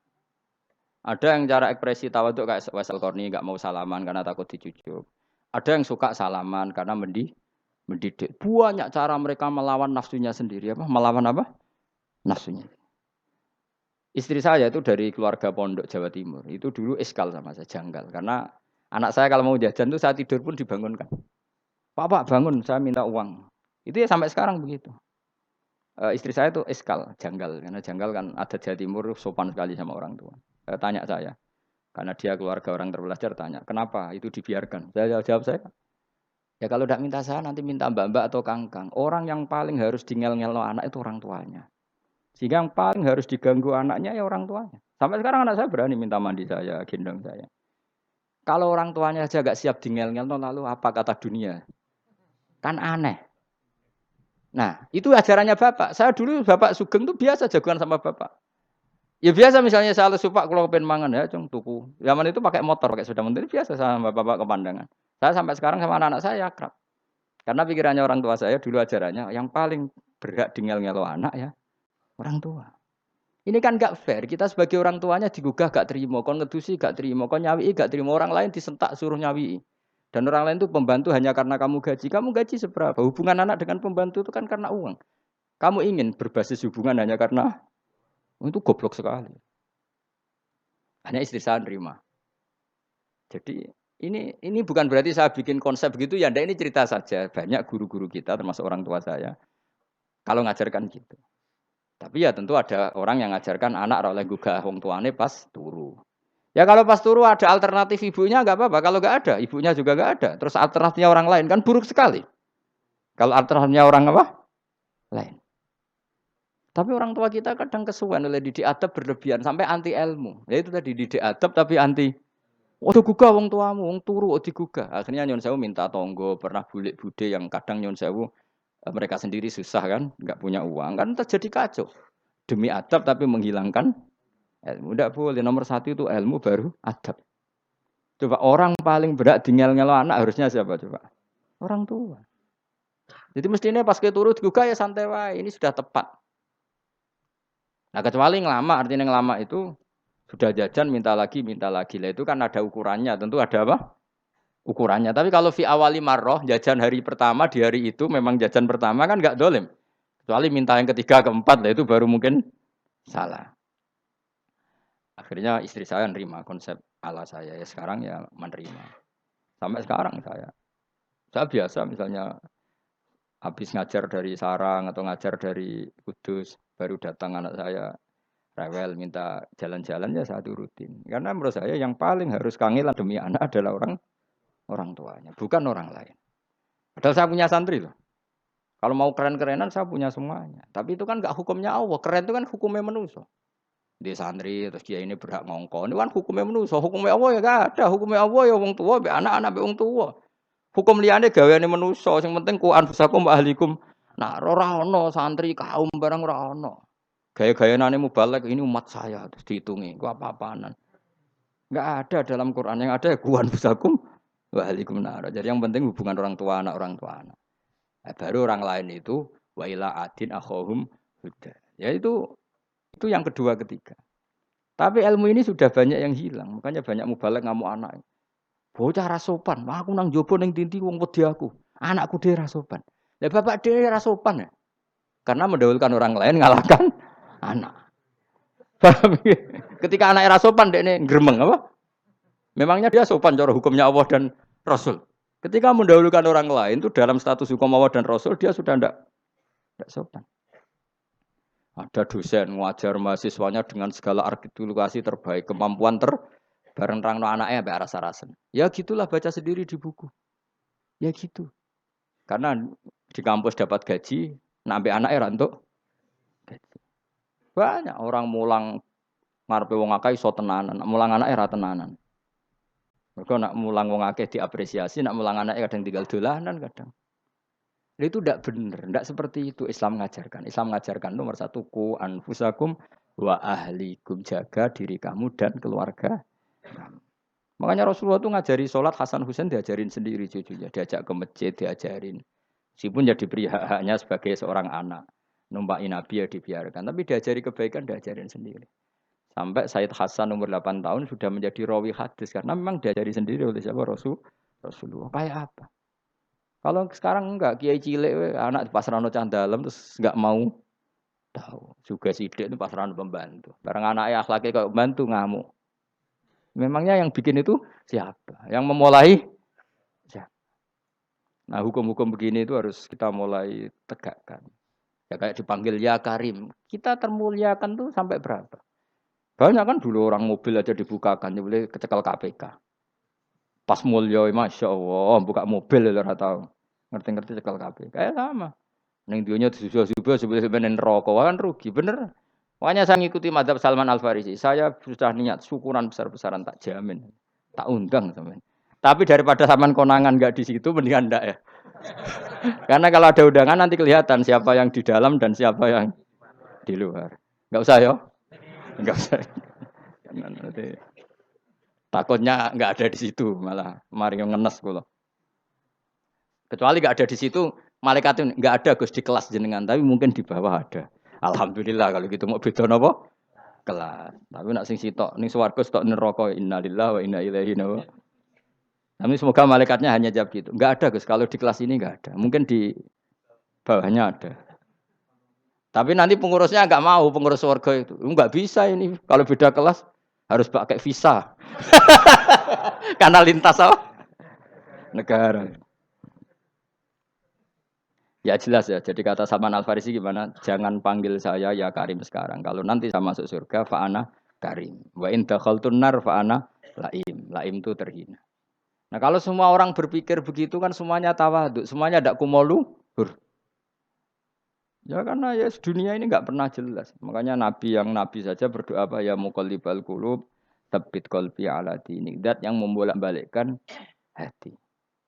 Ada yang cara ekspresi tawaduk kayak Wasal Qarni enggak mau salaman karena takut dicucuk. Ada yang suka salaman karena mendidik. Banyak cara mereka melawan nafsunya sendiri apa? Melawan apa? Nafsunya. Istri saya itu dari keluarga pondok Jawa Timur. Itu dulu iskal sama saya, janggal. Karena anak saya kalau mau jajan tuh saat tidur pun dibangunkan. Pak bangun, saya minta uang. Itu ya sampai sekarang begitu. Istri saya itu iskal, janggal. Karena janggal kan adat Jawa Timur sopan sekali sama orang tua. Tanya saya. Karena dia keluarga orang terpelajar tanya, kenapa itu dibiarkan? Saya jawab saya, ya kalau tidak minta saya nanti minta mbak-mbak atau kangkang. Orang yang paling harus ngel-ngelo anak itu orang tuanya. Sehingga yang paling harus diganggu anaknya ya orang tuanya. Sampai sekarang anak saya berani minta mandi saya, gendong saya. Kalau orang tuanya aja gak siap ngel-ngel, lalu apa kata dunia? Kan aneh. Nah, itu ajarannya bapak. Saya dulu bapak Sugeng itu biasa jagoan sama bapak. Ya biasa misalnya saya lesu Pak kalau pengen mangan ya cung tuku. Zaman itu pakai motor, pakai sepeda motor biasa sama bapak ke Pandangan. Saya sampai sekarang sama anak-anak saya akrab. Karena pikirannya orang tua saya dulu ajarannya yang paling berhak ngel-ngelo anak ya orang tua. Ini kan gak fair. Kita sebagai orang tuanya digugah gak terima, kon ngedusi gak terima, kon nyawi gak terima, orang lain disentak suruh nyawi. Dan orang lain itu pembantu hanya karena kamu gaji seberapa? Hubungan anak dengan pembantu itu kan karena uang. Kamu ingin berbasis hubungan hanya karena itu goblok sekali. Hanya istri saya nerima. Jadi ini bukan berarti saya bikin konsep begitu ya. Ini cerita saja. Banyak guru-guru kita termasuk orang tua saya kalau ngajarkan gitu. Tapi ya tentu ada orang yang ngajarkan anak oleh gugah wong tuane pas turu. Ya kalau pas turu ada alternatif ibunya enggak apa-apa. Kalau enggak ada, ibunya juga enggak ada. Terus alternatifnya orang lain kan buruk sekali. Kalau alternatifnya orang apa? Lain. Tapi orang tua kita kadang kesuwen oleh didik adab berlebihan sampai anti ilmu. Ya itu tadi didik adab tapi anti. Waduh gugah wong tuamu, wong turu digugah. Akhirnya Nyon Sewu minta tonggo, pernah bulik bude yang kadang Nyon Sewu mereka sendiri susah kan, enggak punya uang kan terjadi kacau. Demi adab tapi menghilangkan ilmu. Tidak boleh. Nomor satu itu ilmu baru adab. Coba orang paling berat ngel-ngelo anak harusnya siapa coba? Orang tua. Jadi mestinya pas ke turu digugah ya santai wae. Ini sudah tepat. Nah kecuali ngelama, artinya ngelama itu sudah jajan minta lagi. Lah itu kan ada ukurannya. Tentu ada apa? Ukurannya. Tapi kalau fi awali marroh jajan hari pertama di hari itu memang jajan pertama kan nggak dolim. Kecuali minta yang ketiga keempat lah itu baru mungkin salah. Akhirnya istri saya nerima konsep ala saya ya sekarang ya menerima. Sampai sekarang saya biasa misalnya habis ngajar dari Sarang atau ngajar dari Kudus baru datang anak saya rewel minta jalan-jalan ya saya turutin. Karena menurut saya yang paling harus kangelan demi anak adalah orang tuanya, bukan orang lain. Padahal saya punya santri loh. Kalau mau keren-kerenan saya punya semuanya. Tapi itu kan gak hukumnya Allah. Keren itu kan hukumnya manusia. Di santri terus dia ini berhak ngongkon. Ini kan hukumnya manusia. Hukumnya Allah ya gak ada. Hukumnya Allah ya wong tua, be anak-anak be wong tua. Hukum liyane gaweane manusia. Sing penting ku anfusakum wa ahlikum. Nah, ora ono santri kaum barang ora ono. Gaya-gayanane mubalek ini umat saya terus dihitungi. Ku apa-apaanan. Enggak ada dalam Quran yang ada ya ku anfusakum wa ahlikum nar. Jadi yang penting hubungan orang tua anak. Nah, baru orang lain itu wa ila adin akhahum huda. Ya itu yang kedua ketiga. Tapi ilmu ini sudah banyak yang hilang. Makanya banyak mubalek ngamuk anak. Bocah ra sopan. Aku nang jopo ning tinti wong wedi aku. Anakku dhewe ra sopan. Lah bapak dhewe ra sopan ya. Karena mendahulukan orang lain ngalahkan anak. Paham ya? Ketika anak ra sopan dekne gremeng apa? Memangnya dia sopan cara hukumnya Allah dan Rasul. Ketika mendahulukan orang lain itu dalam status hukum Allah dan Rasul dia sudah tidak sopan. Ada dosen ngajar mahasiswanya dengan segala artikulasi terbaik, kemampuan bareng terangno anaknya sampai rasa-rasen. Ya gitulah baca sendiri di buku. Ya gitu. Karena di kampus dapat gaji, nambe anaknya ra entuk gaji. Banyak orang mulang ngarepe wong akeh iso tenanan, mulang anaknya ra tenanan. Mereka nak mulang wong akeh diapresiasi, nak mulang anaknya kadang tinggal dolanan kadang. Itu tidak benar, tidak seperti itu Islam mengajarkan. Islam mengajarkan nomor satu ku anfusakum wa ahlikum, jaga diri kamu dan keluarga kamu. Makanya Rasulullah itu ngajari sholat Hasan Husain diajarin sendiri cucunya, diajak ke masjid diajarin. Meskipun jadi beri hak-haknya sebagai seorang anak, numpaki Nabi ya dibiarkan, tapi diajari kebaikan diajarin sendiri. Sampai Sayyid Hasan umur 8 tahun sudah menjadi rawi hadis karena memang diajari sendiri oleh siapa Rasulullah. Kayak apa? Kalau sekarang enggak, kiai cilik anak di pasrano cah dalem terus enggak mau tahu. Juga sidik itu pasrano pembantu. Bareng anaknya akhlaknya kayak pembantu ngamuk. Memangnya yang bikin itu siapa? Yang memulai siapa? Nah, hukum-hukum begini itu harus kita mulai tegakkan. Ya kayak dipanggil ya Karim. Kita termuliakan tuh sampai berapa? Banyak kan dulu orang mobil aja dibukakan, ya boleh kecekal KPK. Pas mulia, masya Allah, buka mobil ya tahu. Ngerti-ngerti cekal KPK. Kayak sama. Neng dunia disusul-susul sebenarnya rokok kan rugi, bener. Makanya saya ngikuti madhab Salman Al Farisi. Saya sudah niat syukuran besar-besaran tak jamin, tak undang teman. Tapi daripada Salman konangan nggak di situ, mendingan ndak ya. Karena kalau ada undangan nanti kelihatan siapa yang di dalam dan siapa yang di luar. Nggak usah ya, nggak usah. Nanti takutnya nggak ada di situ malah mari ngenes kula. Kecuali nggak ada di situ, malaikat itu nggak ada Gus di kelas jenengan, tapi mungkin di bawah ada. Alhamdulillah kalau gitu mau beda napa? Kelas. Tapi nak sing sitok ning swarga sitok neraka innalillahi wa inna ilaihi raji'un. Tapi semoga malaikatnya hanya jawab gitu. Enggak ada Gus, kalau di kelas ini enggak ada. Mungkin di bawahnya ada. Tapi nanti pengurusnya enggak mau, pengurus warga itu. Enggak bisa ini. Kalau beda kelas harus pakai visa. Karena lintas apa? Negara. Ya jelas ya. Jadi kata Salman Al Farisi gimana? Jangan panggil saya ya Karim sekarang. Kalau nanti saya masuk surga, fa'ana Karim. Wa in dakhaltun nar fa'ana laim. Laim itu terhina. Nah kalau semua orang berpikir begitu kan semuanya tawaduk, semuanya ada kumoluhur. Ya karena ya dunia ini nggak pernah jelas. Makanya Nabi yang Nabi saja berdoa apa ya muqallibal qulub, tsabbit qalbi ala dinik. Dat yang membolak-balikkan hati.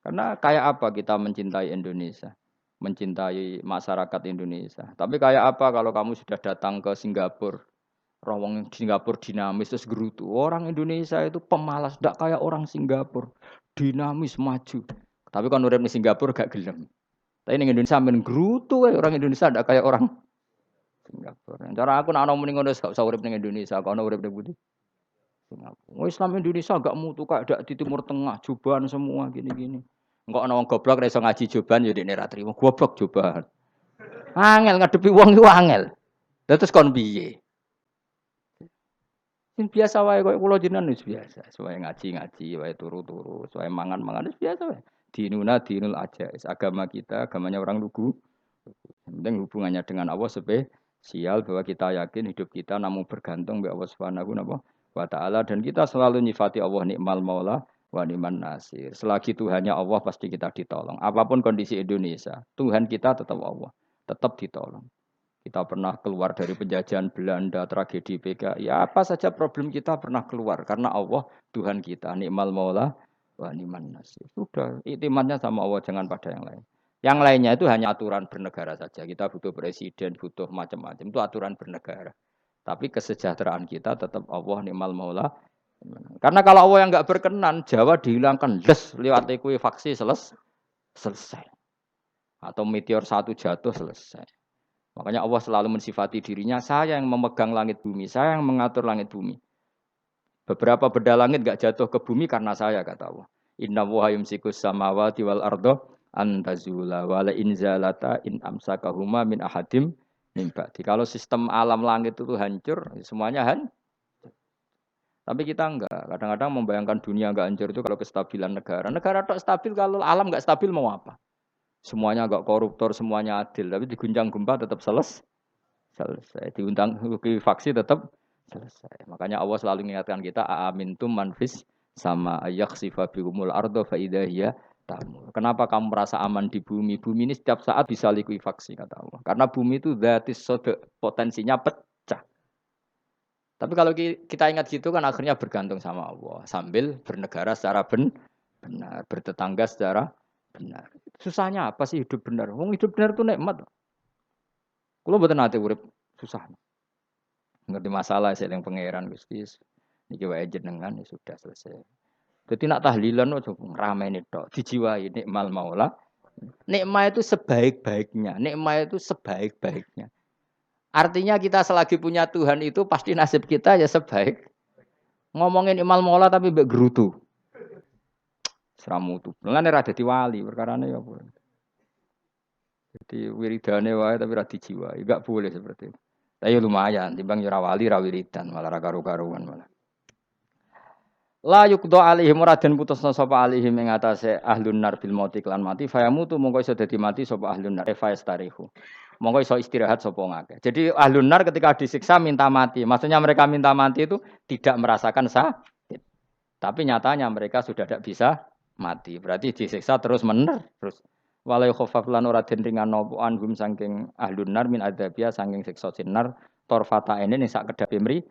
Karena kayak apa kita mencintai Indonesia, mencintai masyarakat Indonesia. Tapi kayak apa kalau kamu sudah datang ke Singapura, rawang Singapura dinamis terus gerutu. Orang Indonesia itu pemalas, tidak kayak orang Singapura. Dinamis maju. Tapi kan urip di Singapura gak gelem. Tapi di Indonesia men gerutu orang Indonesia tidak kayak orang Singapura. Cara aku nak ono muni ngono gak usah urip ning Indonesia, kok ono urip ning Budi. Singapura. Islam Indonesia gak mutu kayak ada di Timur Tengah, jubahan semua gini-gini. Enggak ana wong goblok ra iso ngaji jubahan ya dekne ra trimo. Goblok jubahan. Angel ngadepi wong iku angel. Lah terus kon piye? Biasa wae koyo kula jenengan wis biasa. Sesuai ngaji-ngaji, wae turu-turu, sesuai mangan-mangan wis biasa wae. Dinul ajais. Agama kita, agamanya orang lugu. Yang penting hubungannya dengan Allah spesial bahwa kita yakin hidup kita namun bergantung kepada Allah Subhanahu wa taala dan kita selalu nyifati Allah nikmal maula wa ni'man nasir. Selagi Tuhannya Allah pasti kita ditolong. Apapun kondisi Indonesia, Tuhan kita tetap Allah, tetap ditolong. Kita pernah keluar dari penjajahan Belanda, tragedi PKI, ya apa saja problem kita pernah keluar karena Allah Tuhan kita, nikmal maula wa ni'man nasir. Sudah, iktimatnya sama Allah jangan pada yang lain. Yang lainnya itu hanya aturan bernegara saja. Kita butuh presiden, butuh macam-macam. Itu aturan bernegara. Tapi kesejahteraan kita tetap Allah ni'mal maula. Karena kalau Allah yang nggak berkenan, Jawa dihilangkan des lewat ekuifaksi selesai. Atau meteor satu jatuh selesai. Makanya Allah selalu mensifati dirinya, saya yang memegang langit bumi, saya yang mengatur langit bumi. Beberapa benda langit nggak jatuh ke bumi karena saya, kata Allah. Inna wa yumsikus samawati wal ardo antazula wala inzalata in amsakahuma min ahadim min ba'di. Kalau sistem alam langit itu hancur, semuanya hancur. Tapi kita enggak. Kadang-kadang membayangkan dunia enggak hancur itu kalau kestabilan negara. Negara tok stabil, kalau alam enggak stabil mau apa? Semuanya enggak koruptor, semuanya adil. Tapi diguncang gempa tetap selesai. Diundang faksi tetap selesai. Makanya Allah selalu mengingatkan kita, aamintum manfis sama ayakhsifa bihumul ardo faidahiyah tamu. Kenapa kamu merasa aman di bumi? Bumi ini setiap saat bisa likuifaksi, kata Allah. Karena bumi itu dzatis sodok, potensinya pecah. Tapi kalau kita ingat gitu kan akhirnya bergantung sama Allah. Sambil bernegara secara benar, bertetangga secara benar. Susahnya apa sih hidup benar? Wong hidup benar itu nikmat. Kalau betul nanti urip susah. Ngerti masalah saya yang pangeran Gusti. Niki wae jenengan ya sudah selesai. Jadi nak tahlilan ojo ngrameni tok, dijiwai nikmal maula. Nikmat itu sebaik-baiknya, nikmat itu sebaik-baiknya. Artinya kita selagi punya Tuhan itu pasti nasib kita ya sebaik. Ngomongin nikmal maula tapi mbek gerutu. Seramutu. Mulane ra dadi wali, perkarane ya apa. Jadi wiridane wae tapi ra dijiwai, enggak boleh seperti itu. Tapi lumayan, timbang ora wali ra wiridan, malah ra karu-karuan malah. La yuqda alaihim muraden putusna sapa alaihim ing atase ahlun nar bil mauti lan mati fayamutu mongko iso dadi mati sapa ahlun nar fayastarihu. Mongko iso istirahat sapa ngake. Jadi ahlun nar ketika disiksa minta mati. Maksudnya mereka minta mati itu tidak merasakan sakit. Tapi nyatanya mereka sudah tidak bisa mati. Berarti disiksa terus terus. Walai khafaf lan ora den ringan napa anhum saking ahlun nar min adzabia saking siksa sinar torfata ini sak kedape mri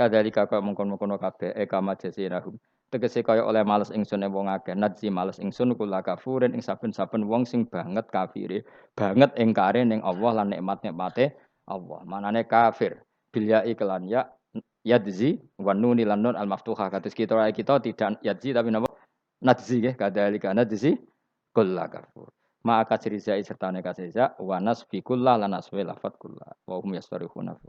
kadalika kaya mungkon-mungkon kabeh kama jasinahum. Tegese kaya oleh males ingsun wong akeh nadzi males ingsun kula kafurin ing saben-saben wong sing banget kafire, banget ingkare ning Allah lan nikmat-nikmate Allah. Manane kafir bil ya iklan ya yadzi wa nuni lan nun al maftuhah. Kados kita tidak yadzi tapi napa nadzi nggih kadalika nadzi kula kafur. Maka kasri zai serta ne kasri za wa nasfi kullah lan asfi lafat kullah. Wa hum yastarihuna